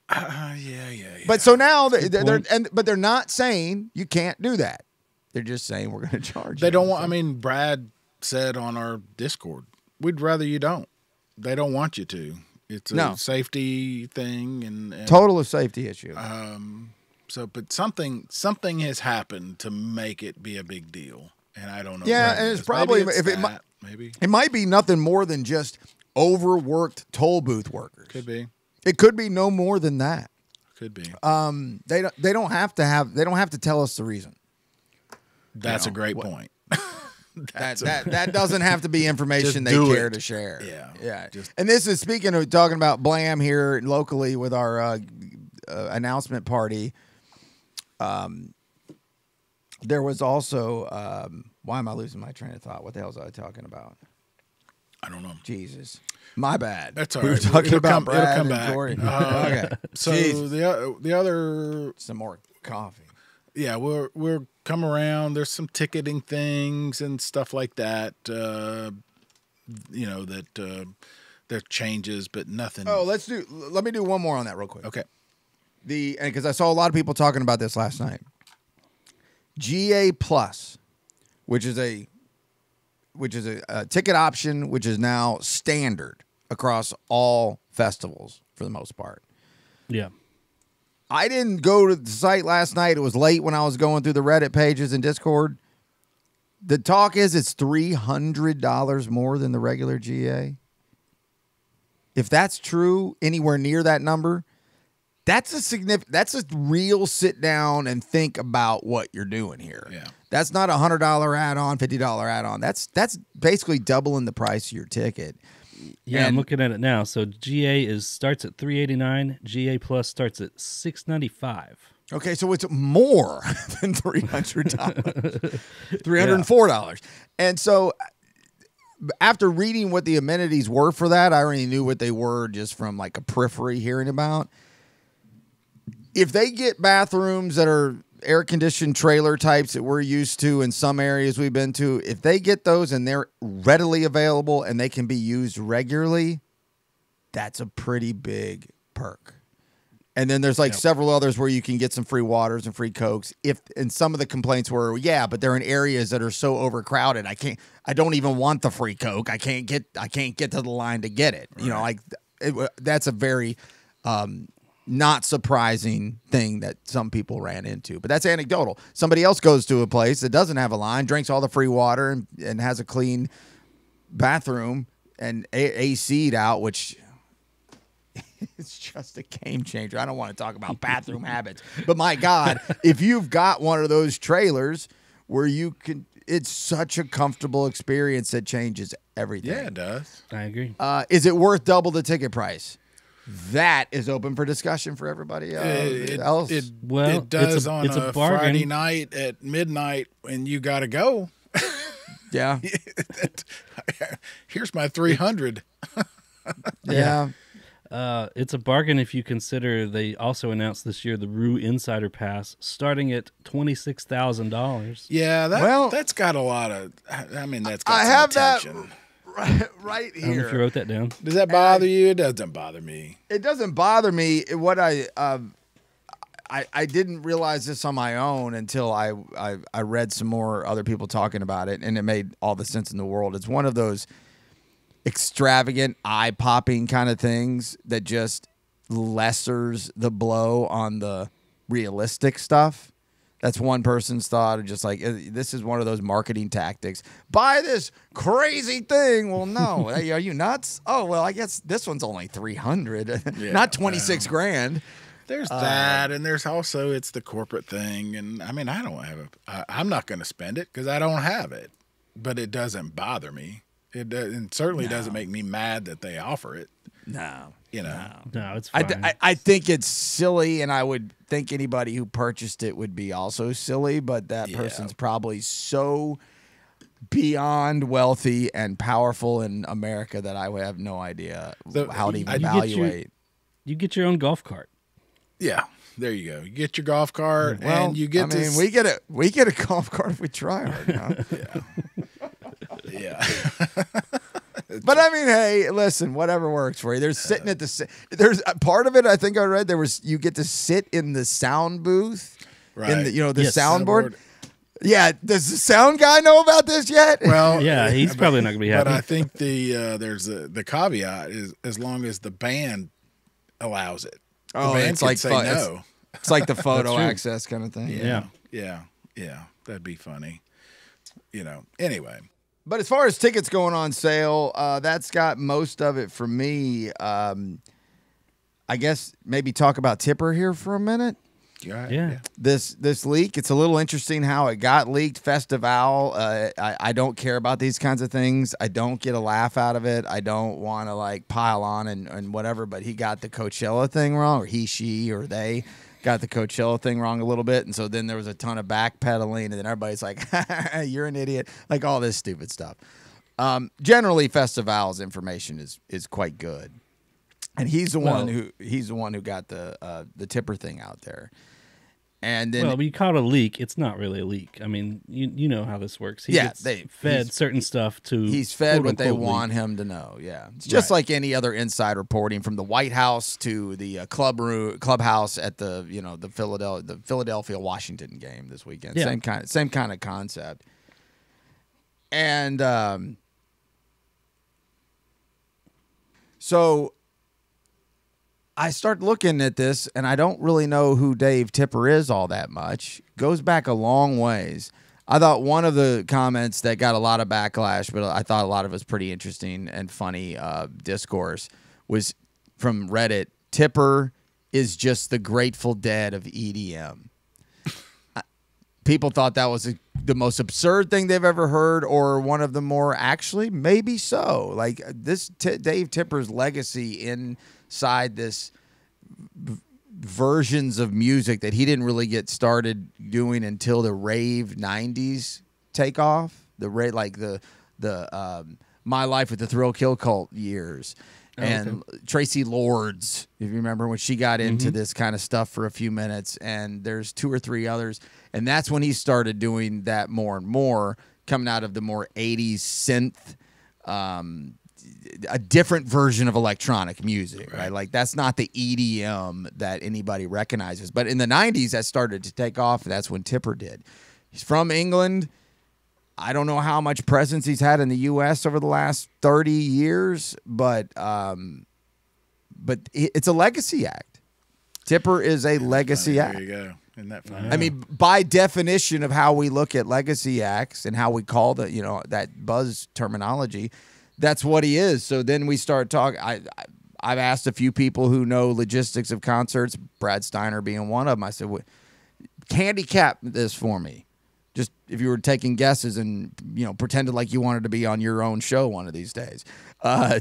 S1: Yeah.
S2: But so now they're not saying you can't do that. They're just saying we're going to charge.
S1: They don't want. I mean, Brad said on our Discord, we'd rather you don't. They don't want you to. It's a safety thing and
S2: total safety issue.
S1: But something has happened to make it be a big deal, and I don't know.
S2: Yeah, and it's probably
S1: maybe
S2: it might be nothing more than just overworked toll booth workers.
S1: Could be.
S2: It could be no more than that.
S1: Could be.
S2: They don't have to tell us the reason.
S1: That's a great point.
S2: That doesn't have to be information they care to share.
S1: Yeah.
S2: And this is speaking of talking about Blam here locally with our announcement party. There was also why am I losing my train of thought? What the hell was I talking about?
S1: I don't know.
S2: Jesus. My bad.
S1: That's all right.
S2: We were talking about Brad
S1: it'll come
S2: and
S1: back.
S2: Cory. Okay.
S1: So the other
S2: some more coffee.
S1: Yeah, we'll come around. There's some ticketing things and stuff like that. There changes, but nothing.
S2: Oh, let me do one more on that real quick.
S1: Okay.
S2: Because I saw a lot of people talking about this last night. GA Plus, which is a ticket option, which is now standard across all festivals for the most part.
S3: Yeah.
S2: I didn't go to the site last night. It was late when I was going through the Reddit pages and Discord. The talk is it's $300 more than the regular GA. If that's true, anywhere near that number, that's a real sit down and think about what you're doing here.
S1: Yeah.
S2: That's not a $100 add-on, $50 add-on. That's basically doubling the price of your ticket.
S3: Yeah, I'm looking at it now. So GA starts at $389. GA Plus starts at $695.
S2: Okay, so it's more than $300, $304. And so after reading what the amenities were for that, I already knew what they were just from like a periphery hearing about. If they get bathrooms that are air-conditioned trailer types that we're used to in some areas we've been to, if they get those and they're readily available and they can be used regularly, that's a pretty big perk. And then there's like several others where you can get some free waters and free Cokes. And some of the complaints were, but they're in areas that are so overcrowded. I don't even want the free Coke. I can't get to the line to get it. You know, like that's a very not surprising thing that some people ran into. But that's anecdotal. Somebody else goes to a place that doesn't have a line, drinks all the free water and has a clean bathroom and AC'd out, which it's just a game changer. I don't want to talk about bathroom habits, but my God, if you've got one of those trailers where you can, it's such a comfortable experience that changes everything.
S1: Yeah, it does.
S3: I agree.
S2: Is it worth double the ticket price? That is open for discussion for everybody else.
S1: It does on a Friday night at midnight when you got to go.
S2: Yeah.
S1: Here's my 300.
S2: Yeah.
S3: It's a bargain if you consider they also announced this year the Rue Insider Pass starting at $26,000.
S1: Yeah, that's got a lot of. I mean, that's got
S2: I
S1: some
S2: have
S1: attention.
S2: that right
S3: I don't know
S2: here.
S3: if you wrote that down.
S1: Does that bother you? It doesn't bother me.
S2: It doesn't bother me. What I didn't realize this on my own until I read some more other people talking about it, and it made all the sense in the world. It's one of those extravagant, eye-popping kind of things that just lessers the blow on the realistic stuff. That's one person's thought of just like, this is one of those marketing tactics. Buy this crazy thing. Well, no. Are you nuts? Oh, well, I guess this one's only $300, not 26 grand.
S1: There's that, and there's also it's the corporate thing. And I mean, I don't have I'm not going to spend it because I don't have it, but it doesn't bother me. It certainly doesn't make me mad that they offer it.
S2: No.
S3: No, it's fine.
S2: I think it's silly, and I would think anybody who purchased it would be also silly, but that person's probably so beyond wealthy and powerful in America that I would have no idea how to even evaluate.
S3: You get your own golf cart.
S1: Yeah, there you go. You get your golf cart, and you get.
S2: We get a golf cart if we try hard.
S1: Yeah. Yeah.
S2: But I mean, hey, listen, whatever works for you. There's sitting at there's a part of it. I think I read you get to sit in the sound booth,
S1: right?
S2: In the soundboard. Yeah, does the sound guy know about this yet?
S1: Well,
S3: yeah, he's probably not gonna be happy.
S1: But I think there's the caveat is as long as the band allows it. The band
S2: it's like
S1: say no.
S2: It's like the photo access kind of thing.
S1: Yeah. That'd be funny. Anyway.
S2: But as far as tickets going on sale, that's got most of it for me. I guess maybe talk about Tipper here for a minute.
S3: Yeah.
S2: This leak, it's a little interesting how it got leaked. Festival, I don't care about these kinds of things. I don't get a laugh out of it. I don't want to like pile on and whatever, but he got the Coachella thing wrong, or she, or they got the Coachella thing wrong a little bit. And so then there was a ton of backpedaling, and then everybody's like, you're an idiot. Like all this stupid stuff. Generally, Festival's information is quite good. And he's the one who got the Tipper thing out there. And then
S3: when you call it a leak, it's not really a leak. I mean, you know how this works. He's fed certain stuff to.
S2: He's fed what they want him to know. Yeah, it's just like any other inside reporting, from the White House to the clubhouse at the Philadelphia Washington game this weekend.
S3: Yeah.
S2: Same kind of concept. And so I start looking at this, and I don't really know who Dave Tipper is all that much. Goes back a long ways. I thought one of the comments that got a lot of backlash, but I thought a lot of it was pretty interesting and funny discourse, was from Reddit. Tipper is just the Grateful Dead of EDM. People thought that was the most absurd thing they've ever heard, or one of the more, actually, maybe so. Like this Dave Tipper's legacy inside this versions of music that he didn't really get started doing until the rave 90s takeoff, the My Life with the Thrill Kill Cult years. And Tracy Lords, if you remember, when she got into this kind of stuff for a few minutes, and there's 2 or 3 others. And that's when he started doing that more and more, coming out of the more 80s synth a different version of electronic music, right? Like that's not the EDM that anybody recognizes. But in the 90s, that started to take off. That's when Tipper did. He's from England. I don't know how much presence he's had in the U.S. over the last 30 years, but it's a legacy act. Tipper is a legacy act.
S1: There you go. Isn't that funny?
S2: I mean, by definition of how we look at legacy acts and how we call that buzz terminology, that's what he is. So then we start talking. I've asked a few people who know logistics of concerts, Brad Steiner being one of them. I said, handicap this for me. Just if you were taking guesses and pretended like you wanted to be on your own show one of these days,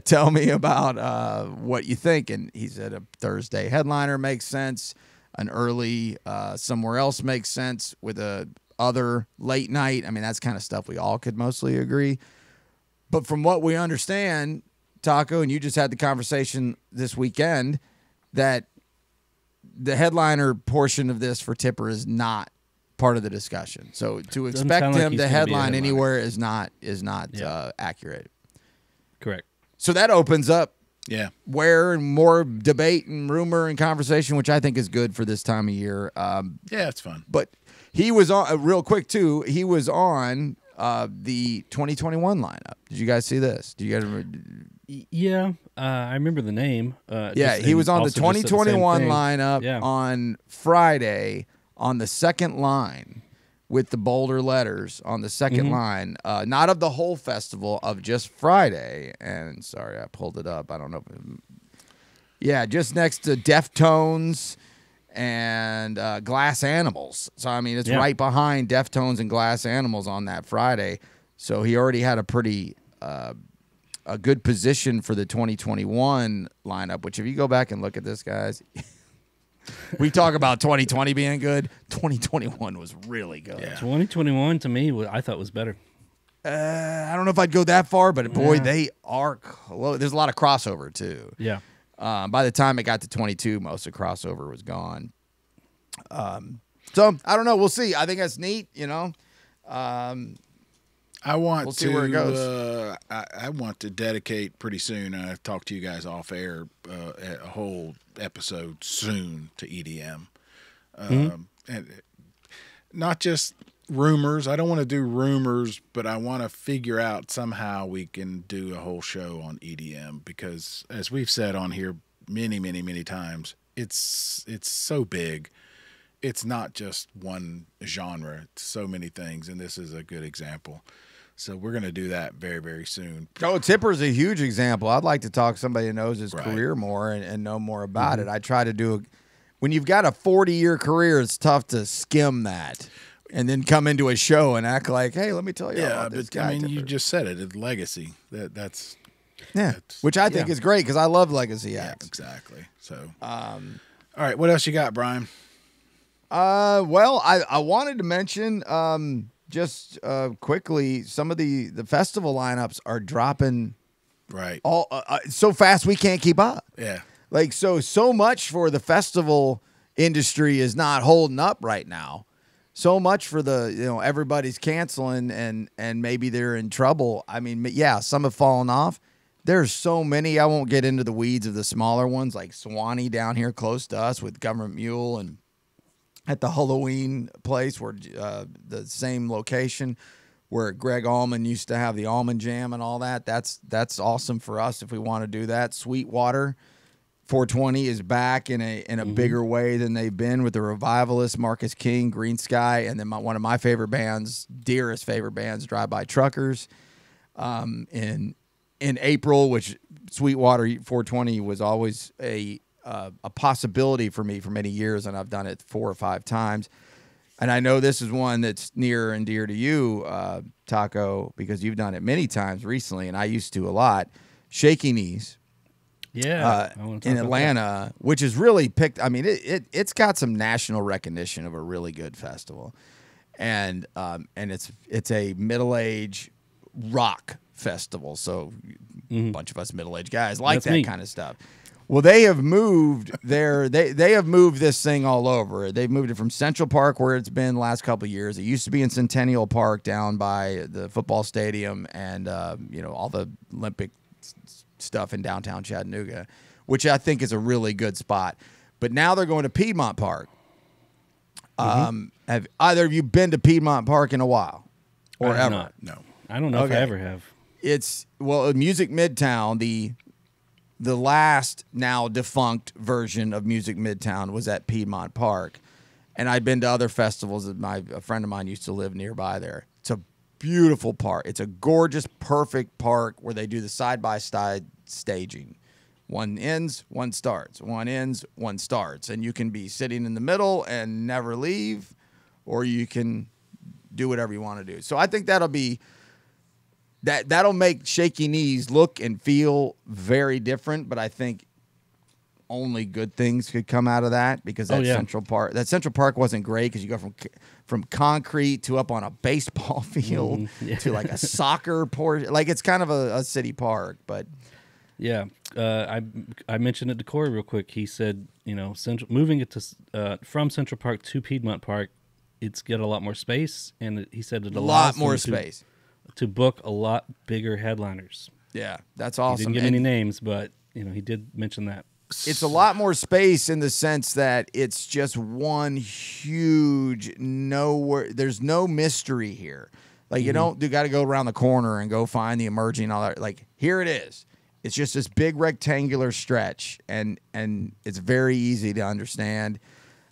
S2: tell me about what you think. And he said a Thursday headliner makes sense. An early somewhere else makes sense with a other late night. I mean, that's kind of stuff we all could mostly agree. But from what we understand, Taco, and you just had the conversation this weekend, that the headliner portion of this for Tipper is not part of the discussion. So to expect him to headline anywhere is not accurate.
S3: Correct.
S2: So that opens up
S1: where
S2: and more debate and rumor and conversation, which I think is good for this time of year.
S1: It's fun.
S2: But he was on real quick too. He was on the 2021 lineup. Did you guys see this? Do you guys remember?
S3: Yeah, I remember the name.
S2: He was on the 2021 lineup on Friday on the second line with the bolder letters on the second line, not of the whole festival, of just Friday. And sorry, I pulled it up. I don't know. Just next to Deftones and Glass Animals. So, I mean, it's right behind Deftones and Glass Animals on that Friday. So he already had a pretty a good position for the 2021 lineup, which if you go back and look at this, guys, we talk about 2020 being good. 2021 was really good.
S3: Yeah. 2021 to me, I thought was better.
S2: I don't know if I'd go that far, but boy, they are close. There's a lot of crossover too.
S3: Yeah.
S2: By the time it got to 22, most of the crossover was gone. So I don't know. We'll see. I think that's neat.
S1: We'll
S2: see where it goes.
S1: I want to dedicate pretty soon. I've talked to you guys off air a whole episode soon to EDM, and not just rumors. I don't want to do rumors, but I want to figure out somehow we can do a whole show on EDM because, as we've said on here many, many, many times, it's so big. It's not just one genre. It's so many things, and this is a good example. So we're going to do that very, very soon.
S2: Oh, Tipper's a huge example. I'd like to talk to somebody who knows his career more and know more about it. I try to do when you've got a 40-year career, it's tough to skim that and then come into a show and act like, hey, let me tell you about this guy.
S1: I mean,
S2: Tipper.
S1: you just said it. It's legacy. That's
S2: which I think is great because I love legacy acts.
S1: Exactly. So, all right, what else you got, Brian?
S2: Well, I wanted to mention just quickly, some of the festival lineups are dropping all so fast we can't keep up.
S1: Yeah.
S2: Like so much for the festival industry is not holding up right now. So much for the everybody's canceling and maybe they're in trouble. I mean, some have fallen off. There's so many. I won't get into the weeds of the smaller ones like Swanee down here close to us with Government Mule and at the Halloween place where the same location where Greg Allman used to have the Almond Jam and all that. That's awesome for us if we want to do that. Sweetwater 420 is back in a bigger way than they've been with the Revivalists, Marcus King, Green Sky, and then one of my favorite bands, dearest favorite bands, Drive By Truckers. In April, which Sweetwater 420 was always a possibility for me for many years, and I've done it 4 or 5 times. And I know this is one that's near and dear to you, Taco, because you've done it many times recently, and I used to a lot. Shaky Knees, in Atlanta, which is really picked. I mean, it's got some national recognition of a really good festival, and it's a middle-age rock festival. So a bunch of us middle-aged guys like that kind of stuff. Well, they have moved they have moved this thing all over. They've moved it from Central Park, where it's been the last couple of years. It used to be in Centennial Park down by the football stadium and all the Olympic stuff in downtown Chattanooga, which I think is a really good spot. But now they're going to Piedmont Park. Have either of you been to Piedmont Park in a while, or
S3: I have
S2: ever?
S3: not.
S1: No.
S3: I don't know if I
S2: Okay.
S3: ever have.
S2: It's Music Midtown. The last now defunct version of Music Midtown was at Piedmont Park, and I'd been to other festivals that a friend of mine used to live nearby there. It's a beautiful park. It's a gorgeous, perfect park where they do the side-by-side staging. One ends, one starts. One ends, one starts. And you can be sitting in the middle and never leave, or you can do whatever you want to do. So I think that'll make Shaky Knees look and feel very different, but I think only good things could come out of that, because Central Park wasn't great, because you go from concrete to up on a baseball field to like a soccer portion. Like, it's kind of a city park, but
S3: Yeah, I mentioned it to Cory real quick. He said, moving it to from Central Park to Piedmont Park, it's got a lot more space, and he said it
S2: a
S3: allows
S2: lot more
S3: them
S2: space
S3: to book a lot bigger headliners.
S2: Yeah, that's
S3: He
S2: awesome.
S3: didn't give any names, but he did mention that.
S2: It's a lot more space in the sense that it's just one huge nowhere. There's no mystery here. Like, you got to go around the corner and go find the emerging, all that. Like, here it is. It's just this big rectangular stretch, and it's very easy to understand.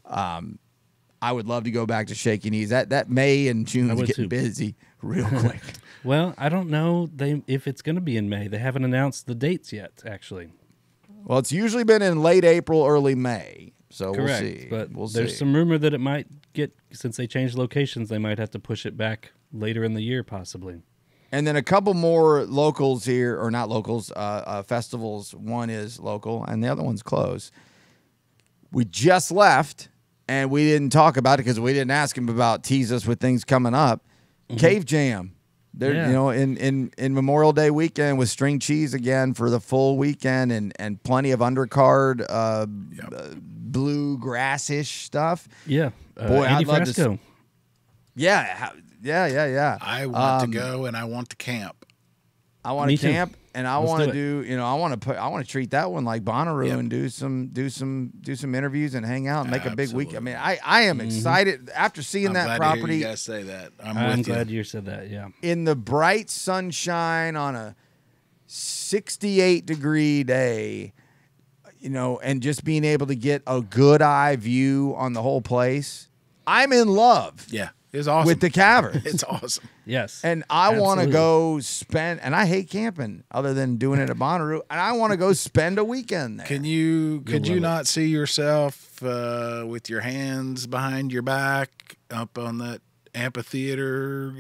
S2: I would love to go back to Shaky Knees. That May and June is getting busy real quick.
S3: Well, I don't know if it's going to be in May. They haven't announced the dates yet, actually.
S2: Well, it's usually been in late April, early May. So
S3: Correct,
S2: we'll see.
S3: but
S2: We'll
S3: there's
S2: see.
S3: some rumor that it might since they changed locations, they might have to push it back later in the year, possibly.
S2: And then a couple more locals here, or not locals, festivals. One is local, and the other one's closed. We just left, and we didn't talk about it because we didn't ask him about tease us with things coming up. Cave Jam. They're in Memorial Day weekend with String Cheese again for the full weekend, and plenty of undercard bluegrass-ish stuff.
S3: Yeah,
S2: Boy,
S3: Andy
S2: I'd love to.
S3: Frasco.
S2: Yeah.
S1: I want to go, and I want to camp.
S2: I want
S3: Me
S2: to
S3: too.
S2: camp, and I
S3: Let's
S2: want to
S3: do
S2: I want to treat that one like Bonnaroo and do some interviews and hang out and make a big week. I mean, I am excited after seeing
S1: I'm
S2: that
S1: glad
S2: property.
S1: to hear you guys say that.
S3: I'm
S1: with
S3: glad
S1: you.
S3: you said that. Yeah.
S2: In the bright sunshine on a 68-degree day, and just being able to get a good eye view on the whole place. I'm in love.
S1: Yeah, it's awesome
S2: with the Caverns.
S1: It's awesome.
S3: Yes.
S2: And I want to
S3: Absolutely.
S2: go spend, and I hate camping other than doing it at Bonnaroo, and I want to go spend a weekend there.
S1: Could you
S3: love it.
S1: not see yourself with your hands behind your back up on that amphitheater,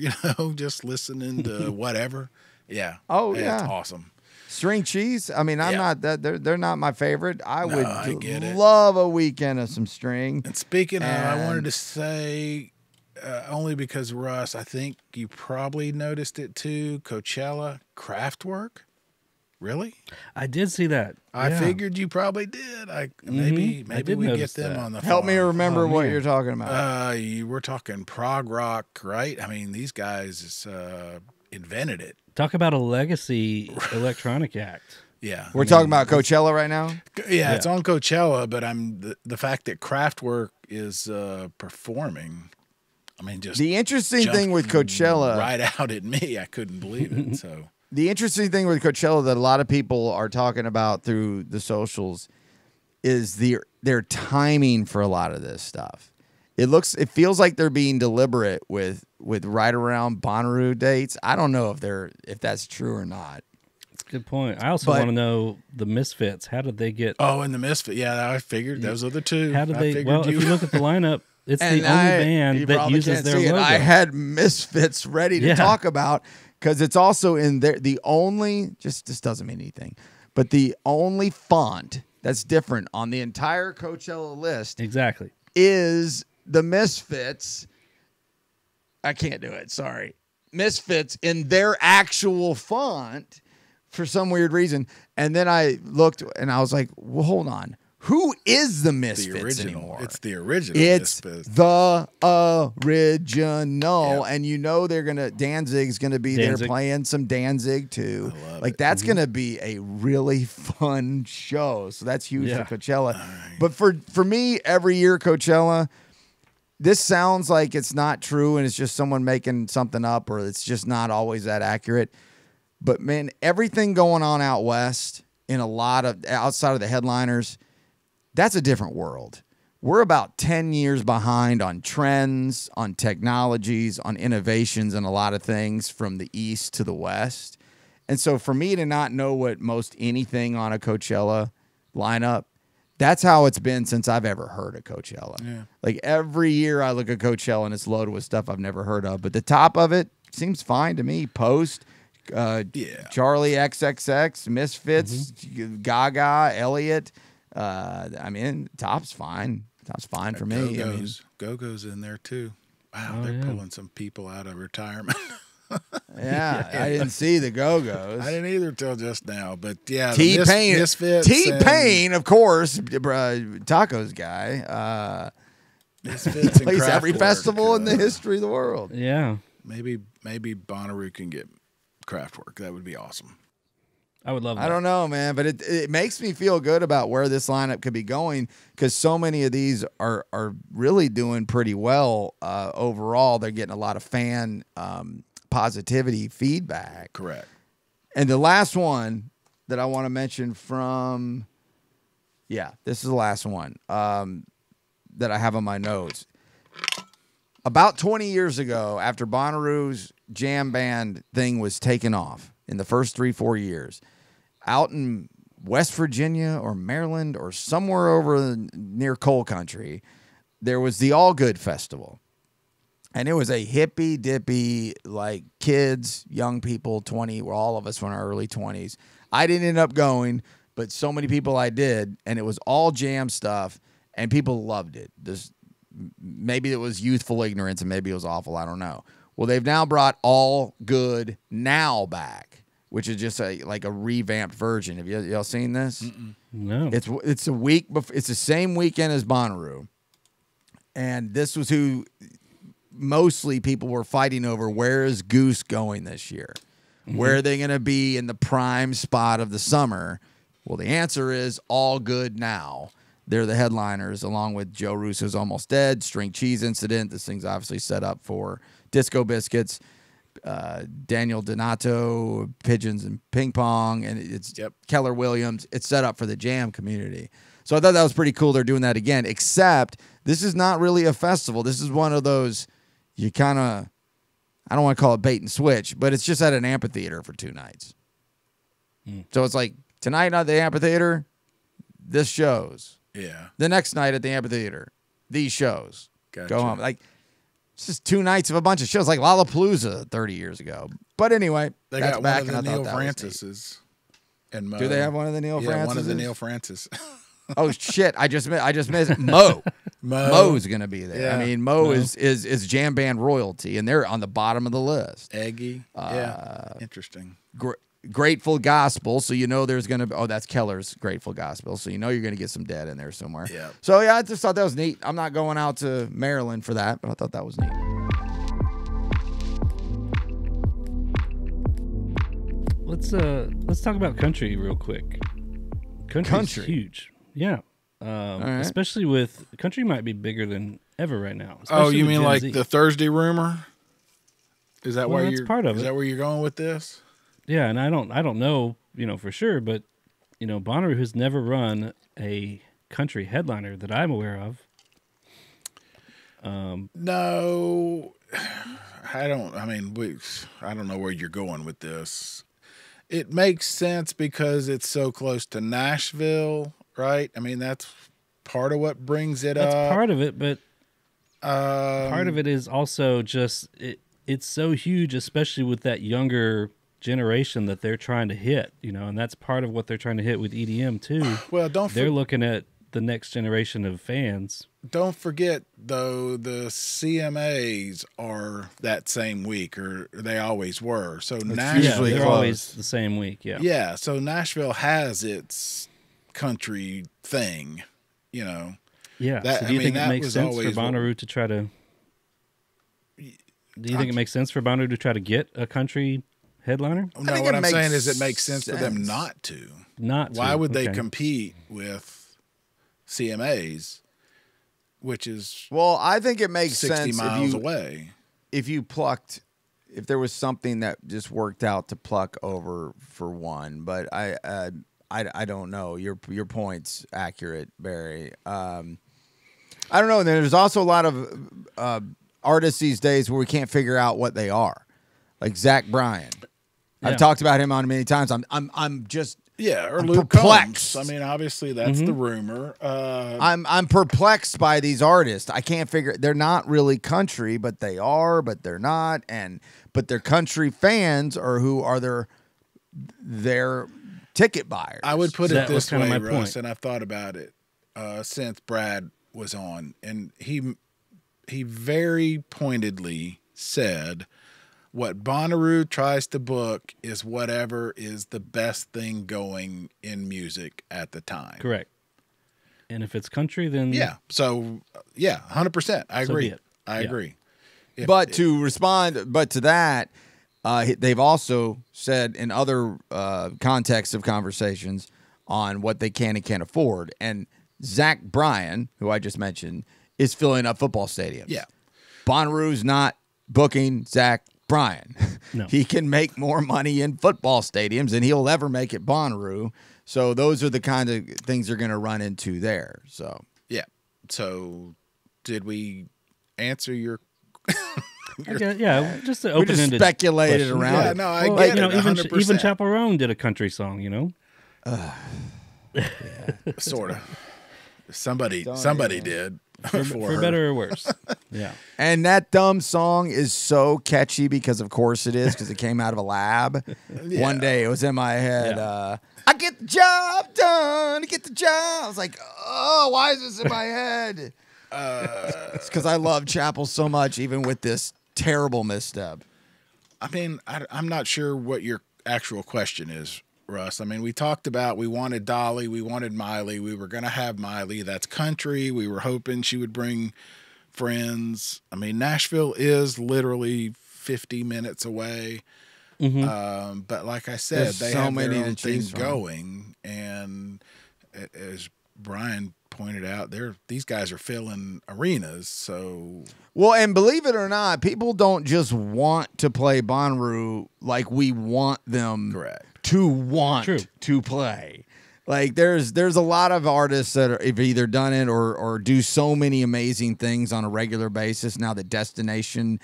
S1: just listening to whatever? Yeah.
S2: Oh,
S1: It's
S2: yeah.
S1: awesome.
S2: String Cheese? I mean, I'm
S1: Yeah.
S2: not that they're not my favorite. I
S1: No,
S2: would
S1: I get it.
S2: love a weekend of some string.
S1: And speaking of, I wanted
S2: And-
S1: to say, only because Russ, I think you probably noticed it too, Coachella Craftwork. Really?
S3: I did see that.
S1: I
S3: Yeah.
S1: figured you probably did. Maybe
S3: I did
S1: we get
S3: notice
S1: them
S3: that.
S1: on the
S2: Help me
S1: phone.
S2: remember
S3: Oh,
S2: what
S3: man.
S2: you're talking about.
S1: You were talking prog rock, right? I mean, these guys invented it.
S3: Talk about a legacy electronic act.
S1: Yeah,
S2: We're talking about Coachella right now.
S1: Yeah, it's on Coachella, but the fact that Kraftwerk is performing. I mean, just
S2: The interesting
S1: jumped
S2: thing with Coachella,
S1: right out at me. I couldn't believe it. So
S2: the interesting thing with Coachella that a lot of people are talking about through the socials is their timing for a lot of this stuff. It feels like they're being deliberate with right around Bonnaroo dates. I don't know if that's true or not.
S3: That's a good point. I also want to know the Misfits. How did they get?
S1: and the Misfit. Yeah, I figured those are the two.
S3: How did
S1: I
S3: they?
S1: figured
S3: Well, if you look at the lineup, it's the only band
S2: you
S3: that
S2: probably
S3: uses
S2: can't
S3: their
S2: see it.
S3: logo.
S2: I had Misfits ready to
S3: Yeah.
S2: talk about because it's also in there. The only just this doesn't mean anything, but the only font that's different on the entire Coachella list
S3: Exactly.
S2: is the Misfits. I can't do it. Sorry. Misfits in their actual font for some weird reason. And then I looked and I was like, well, hold on. who is the
S1: The
S2: Misfits
S1: original.
S2: anymore?
S1: It's the original
S2: It's
S1: Misfits.
S2: the original,
S1: Yep.
S2: and you know they're gonna Danzig's gonna be there
S3: Danzig.
S2: playing some Danzig too.
S1: I love
S2: Like
S1: it.
S2: that's gonna be a really fun show. So that's huge
S3: Yeah.
S2: for Coachella. But for me, every year Coachella, this sounds like it's not true and it's just someone making something up, or it's just not always that accurate. But man, everything going on out west in a lot of outside of the headliners, that's a different world. We're about 10 years behind on trends, on technologies, on innovations, and a lot of things from the east to the west. And so for me to not know what most anything on a Coachella lineup, that's how it's been since I've ever heard of Coachella.
S1: Yeah.
S2: Like every year I look at Coachella and it's loaded with stuff I've never heard of. But the top of it seems fine to me. Post, Charlie XXX, Misfits, Gaga, Elliott. I mean, top's fine. Top's fine for me. I mean,
S1: Go-Go's in there too. Wow,
S3: Oh,
S1: they're
S3: yeah.
S1: pulling some people out of retirement.
S2: yeah, I didn't see the Go-Go's.
S1: I didn't either till just now, but yeah, the
S2: T-Pain,
S1: Misfits.
S2: T-Pain, of course, Tacos guy.
S1: Misfits and
S2: Plays every
S1: Kraftwerk,
S2: festival in the history of the world.
S3: Yeah.
S1: Maybe Bonnaroo can get Kraftwerk. That would be awesome.
S3: I would love that.
S2: I don't know, man, but it makes me feel good about where this lineup could be going because so many of these are really doing pretty well overall. They're getting a lot of fan positivity feedback.
S1: Correct.
S2: And the last one that I want to mention from, this is the last one that I have on my notes. About 20 years ago, after Bonnaroo's jam band thing was taken off in the first 3-4 years, out in West Virginia or Maryland or somewhere over near coal country, there was the All Good Festival. And it was a hippy dippy, like kids, young people, 20, where all of us were in our early 20s. I didn't end up going, but so many people I did, and it was all jam stuff, and people loved it. Maybe it was youthful ignorance, and maybe it was awful. I don't know. Well, they've now brought All Good Now back, which is just like a revamped version. Have y'all seen this?
S3: No.
S2: It's a week. It's the same weekend as Bonnaroo, and this was who mostly people were fighting over. Where is Goose going this year? Where are they going to be in the prime spot of the summer? Well, the answer is All Good Now. They're the headliners, along with Joe Russo's Almost Dead, String Cheese Incident. This thing's obviously set up for Disco Biscuits, Daniel Donato, Pigeons and Ping Pong, and it's Keller Williams. It's set up for the jam community. So I thought that was pretty cool. They're doing that again, except this is not really a festival. This is one of those you kind of, I don't want to call it bait and switch, but it's just at an amphitheater for 2 nights. So it's like tonight at the amphitheater, this shows.
S1: Yeah.
S2: The next night at the amphitheater, these shows.
S1: Gotcha.
S2: Go home. Like, it's just 2 nights of a bunch of shows, like Lollapalooza 30 years ago. But anyway,
S1: They
S2: that's
S1: got
S2: back,
S1: one
S2: and
S1: of the
S2: I
S1: Neil
S2: thought that was neat.
S1: Francis's. And Mo.
S2: Do they have one of the Neil Francis?
S1: one of the Neil Francis.
S2: Oh shit! I just missed Mo. Mo's gonna be there.
S1: Yeah.
S2: I mean, Mo is jam band royalty, and they're on the bottom of the list.
S1: Eggy. Yeah. Interesting.
S2: Grateful Gospel, so you know there's gonna be. Oh, that's Keller's Grateful Gospel, so you know you're gonna get some Dead in there somewhere.
S1: Yeah.
S2: So yeah, I just thought that was neat. I'm not going out to Maryland for that, but I thought that was neat.
S3: Let's talk about country real quick. Country's huge. Yeah.
S2: right.
S3: Especially with country might be bigger than ever right now.
S1: Oh,
S3: especially
S1: you
S3: with
S1: mean
S3: Gen
S1: like
S3: Z.
S1: the Thursday rumor? Is that
S3: Well,
S1: where
S3: that's
S1: you're
S3: part of
S1: Is
S3: it.
S1: that where you're going with this?
S3: Yeah, and I don't know, for sure, but Bonnaroo has never run a country headliner that I'm aware of.
S1: No, I don't. I mean, I don't know where you're going with this. It makes sense because it's so close to Nashville, right? I mean, that's part of what brings it
S3: That's
S1: up.
S3: part of it, but part of it is also just it's so huge, especially with that younger generation that they're trying to hit, and that's part of what they're trying to hit with EDM too.
S1: Well,
S3: they're looking at the next generation of fans.
S1: Don't forget, though, the CMAs are that same week, or they always were. So Nashville,
S2: usually
S3: they're
S2: close.
S3: always the same week. Yeah.
S1: yeah. So Nashville has its country thing, you know.
S3: Yeah.
S1: That,
S3: So do you think it makes sense for Bonnaroo to try to? Do you think it makes sense for Bonnaroo to try to get a country headliner?
S1: No, what I'm saying is it makes sense for them not to. Why would they compete with CMAs, which is
S2: well, I think it makes
S1: 60
S2: sense
S1: miles away.
S2: If there was something that just worked out to pluck over for one, but I don't know. Your point's accurate, Barry. I don't know. And there's also a lot of artists these days where we can't figure out what they are, like Zach Bryan. Yeah. I've talked about him on many times. I'm just
S1: or
S2: I'm
S1: Luke
S2: perplexed.
S1: Combs. I mean, obviously that's the rumor.
S2: I'm perplexed by these artists. I can't figure. They're not really country, but they are, but they're not, but they're country fans, or who are their ticket buyers.
S1: I would put it this way, Russ,
S3: point.
S1: and I've thought about it since Brad was on, and he very pointedly said, what Bonnaroo tries to book is whatever is the best thing going in music at the time.
S3: Correct. And if it's country, then
S1: 100%. I agree. I agree.
S2: But to that, they've also said in other contexts of conversations on what they can and can't afford. And Zach Bryan, who I just mentioned, is filling up football stadiums.
S1: Yeah.
S2: Bonnaroo's not booking Zach Bryan.
S3: No.
S2: He can make more money in football stadiums than he'll ever make at Bonnaroo. So those are the kind of things you're going to run into there. So
S1: yeah. So did we answer your?
S3: Just the open-ended.
S2: We just speculated
S3: question.
S2: around.
S1: Yeah, no, I get it. 100%.
S3: Even Chapel Roan did a country song. You know.
S1: Sort of. Somebody did.
S3: For better or worse. Yeah.
S2: And that dumb song is so catchy because of course it is, because it came out of a lab.
S1: Yeah.
S2: One day it was in my head. I get the job done. I get the job. I was like, oh, why is this in my head? It's because I love Chapel so much, even with this terrible misstep.
S1: I mean, I'm not sure what your actual question is, Russ. I mean, we talked about we wanted Dolly, we wanted Miley, we were going to have Miley. That's country. We were hoping she would bring friends. I mean, Nashville is literally 50 minutes away.
S2: Mm-hmm.
S1: But like I said,
S2: There's
S1: they
S2: so
S1: have
S2: many
S1: their
S2: to
S1: own thing
S2: choose from.
S1: going. And as Brian pointed out, these guys are filling arenas. So,
S2: well, and believe it or not, people don't just want to play Bonnaroo like we want them
S1: correct.
S2: To want to play. Like there's a lot of artists that have either done it or do so many amazing things on a regular basis now that destination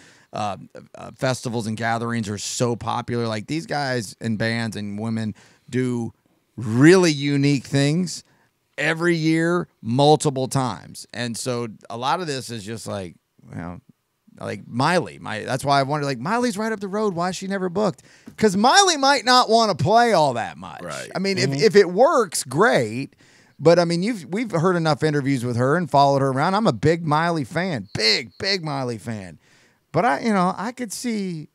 S2: festivals and gatherings are so popular. Like these guys and bands and women do really unique things every year, multiple times. And so a lot of this is just like, well, like Miley. That's why I wondered, like, Miley's right up the road. Why is she never booked? Because Miley might not want to play all that much.
S1: Right.
S2: I mean, if it works, great. But I mean, we've heard enough interviews with her and followed her around. I'm a big Miley fan, big Miley fan. But I could see.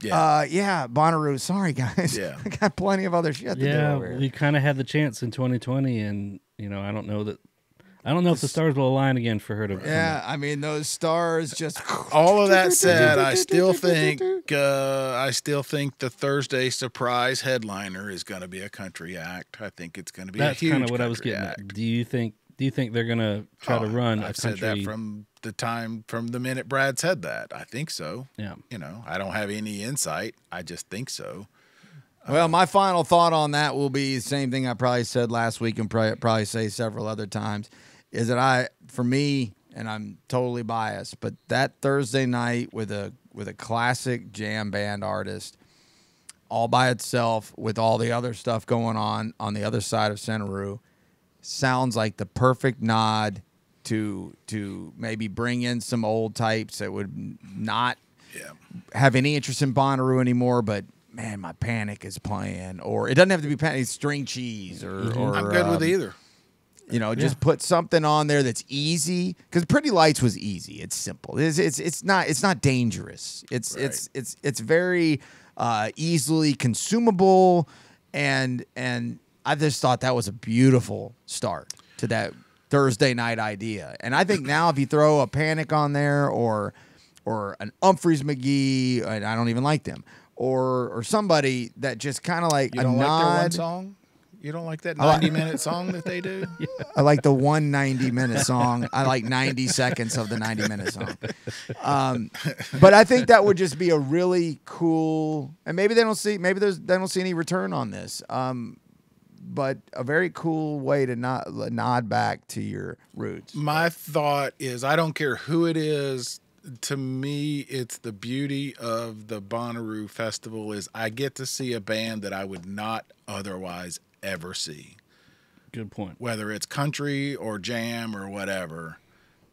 S2: Bonnaroo. Sorry, guys.
S1: Yeah.
S2: I got plenty of other shit to do over here.
S3: We kind of had the chance in 2020, and I don't know if the stars will align again for her to.
S2: Yeah, I mean those stars just.
S1: All of that said, I still think the Thursday surprise headliner is going to be a country act. I think it's going to be a huge. That's kind of what I was getting at.
S3: Do you think they're going to try to run
S1: I've
S3: a country?
S1: said that from the minute Brad said that. I think so.
S3: Yeah.
S1: I don't have any insight. I just think so.
S2: Well, my final thought on that will be the same thing I probably said last week and probably say several other times, is that for me, and I'm totally biased, but that Thursday night with a classic jam band artist all by itself with all the other stuff going on the other side of Centeroo sounds like the perfect nod to maybe bring in some old types that would not have any interest in Bonnaroo anymore, but man, my Panic is playing, or it doesn't have to be Panic, String Cheese, or
S1: I'm good with either.
S2: Just put something on there that's easy, because Pretty Lights was easy. It's simple. It's not dangerous. It's very easily consumable, and I just thought that was a beautiful start to that Thursday night idea. And I think now if you throw a Panic on there or an Humphreys McGee, and I don't even like them, or somebody that just kind of like
S1: You
S2: a
S1: don't like their one
S2: nod.
S1: song? You don't like that 90-minute song that they do?
S2: I like the 190-minute song. I like 90 seconds of the 90-minute song. But I think that would just be a really cool, and maybe they don't see any return on this. But a very cool way to nod back to your roots.
S1: My thought is, I don't care who it is. To me, it's the beauty of the Bonnaroo Festival is I get to see a band that I would not otherwise ever see.
S3: Good point.
S1: Whether it's country or jam or whatever.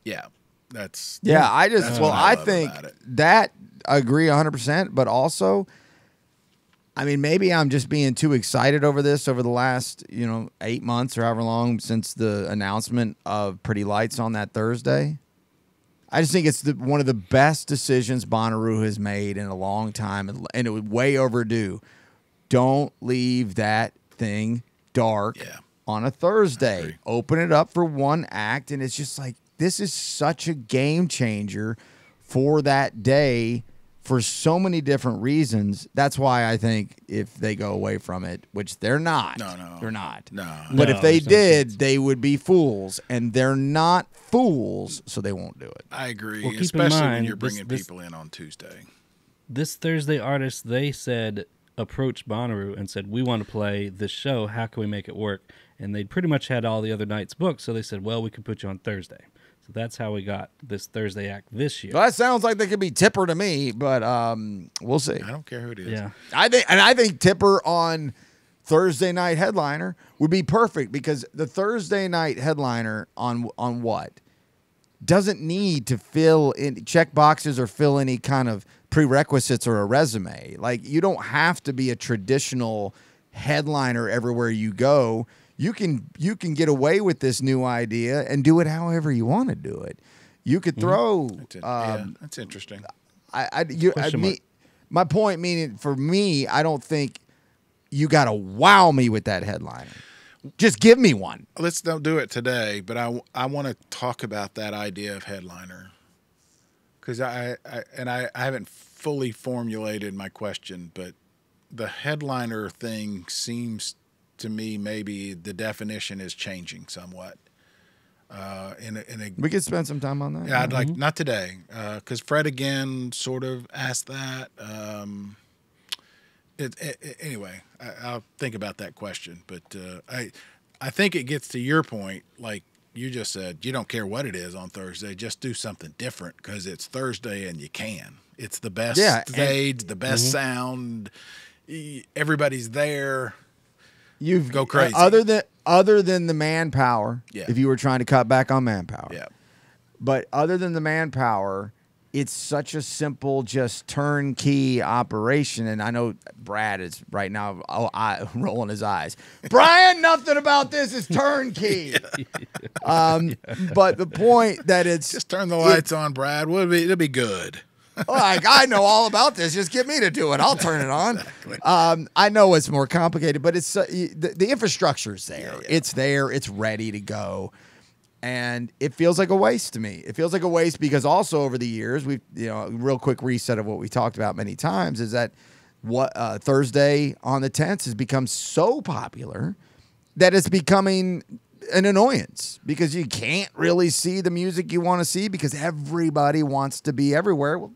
S1: Yeah,
S2: I think
S1: about it.
S2: that I agree 100%, but also, I mean, maybe I'm just being too excited over this over the last, 8 months or however long since the announcement of Pretty Lights on that Thursday. I just think it's one of the best decisions Bonnaroo has made in a long time, and it was way overdue. Don't leave that thing dark on a Thursday. Open it up for one act, and it's just like, this is such a game changer for that day for so many different reasons. That's why I think if they go away from it, which they're not.
S1: No.
S2: They're not.
S1: No.
S2: But
S3: No,
S2: if they
S3: there's no
S2: did,
S3: chance.
S2: they would be fools, and they're not fools, so they won't do it.
S1: I agree,
S3: Well, keep in
S1: especially when
S3: mind,
S1: you're bringing
S3: this-
S1: people in on Tuesday.
S3: This Thursday artist, they said, approached Bonnaroo and said, we want to play this show. How can we make it work? And they pretty much had all the other nights booked, so they said, well, we can put you on Thursday. So that's how we got this Thursday act this year.
S2: Well, that sounds like they could be Tipper to me, but we'll see.
S1: I don't care who it is.
S3: Yeah.
S2: I think Tipper on Thursday night headliner would be perfect, because the Thursday night headliner on what doesn't need to fill in check boxes or fill any kind of prerequisites or a resume. Like, you don't have to be a traditional headliner everywhere you go. You can get away with this new idea and do it however you want to do it. You could throw.
S1: That's interesting.
S2: My point meaning, for me, I don't think you got to wow me with that headliner. Just give me one.
S1: Let's don't do it today, but I want to talk about that idea of headliner, because I haven't fully formulated my question, but the headliner thing seems to me maybe the definition is changing somewhat.
S2: We could spend some time on that.
S1: Yeah, I'd like, not today, because Fred again sort of asked that. Anyway, I'll think about that question, but I think it gets to your point, like you just said, you don't care what it is on Thursday, just do something different because it's Thursday and you can. It's the best stage, the best sound. Everybody's there.
S2: You've
S1: go crazy.
S2: Other than the manpower, if you were trying to cut back on manpower.
S1: Yeah.
S2: But other than the manpower, it's such a simple, just turnkey operation. And I know Brad is right now rolling his eyes. Brian, nothing about this is turnkey. But the point that it's
S1: just turn the lights on, Brad. It'll be good.
S2: Like, I know all about this. Just get me to do it. I'll turn it on. Exactly. I know it's more complicated, but it's the infrastructure's there. Yeah. It's there. It's ready to go. And it feels like a waste to me. It feels like a waste because also over the years, we've, real quick reset of what we talked about many times is that Thursday on the 10th has become so popular that it's becoming an annoyance because you can't really see the music you want to see because everybody wants to be everywhere. Well,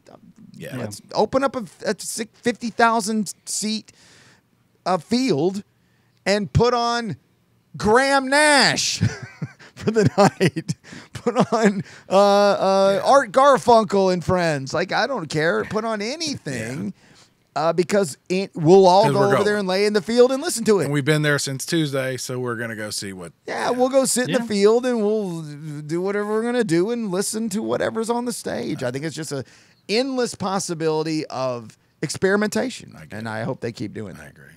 S2: let's open up a 50,000 seat field and put on Graham Nash for the night. Put on Art Garfunkel and Friends. Like, I don't care. Put on anything. Because we'll all go over there and lay in the field and listen to it.
S1: And we've been there since Tuesday, so we're going to go see what...
S2: Yeah, we'll go sit in the field and we'll do whatever we're going to do and listen to whatever's on the stage. I think it's just an endless possibility of experimentation. And I hope they keep doing that.
S1: I agree.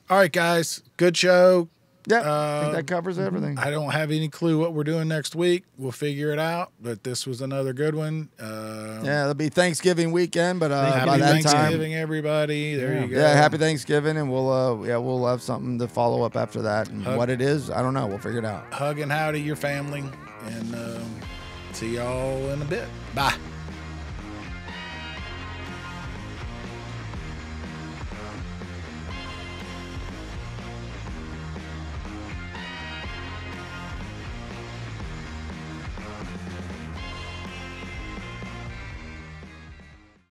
S1: All right, guys. Good show.
S2: Yeah, I think that covers everything.
S1: I don't have any clue what we're doing next week. We'll figure it out. But this was another good one.
S2: Yeah, it'll be Thanksgiving weekend, but by
S1: happy
S2: that
S1: Thanksgiving,
S2: time,
S1: everybody. There you go.
S2: yeah, happy Thanksgiving, and we'll have something to follow up after that. And what it is, I don't know. We'll figure it out.
S1: Hug and howdy your family, and see y'all in a bit. Bye.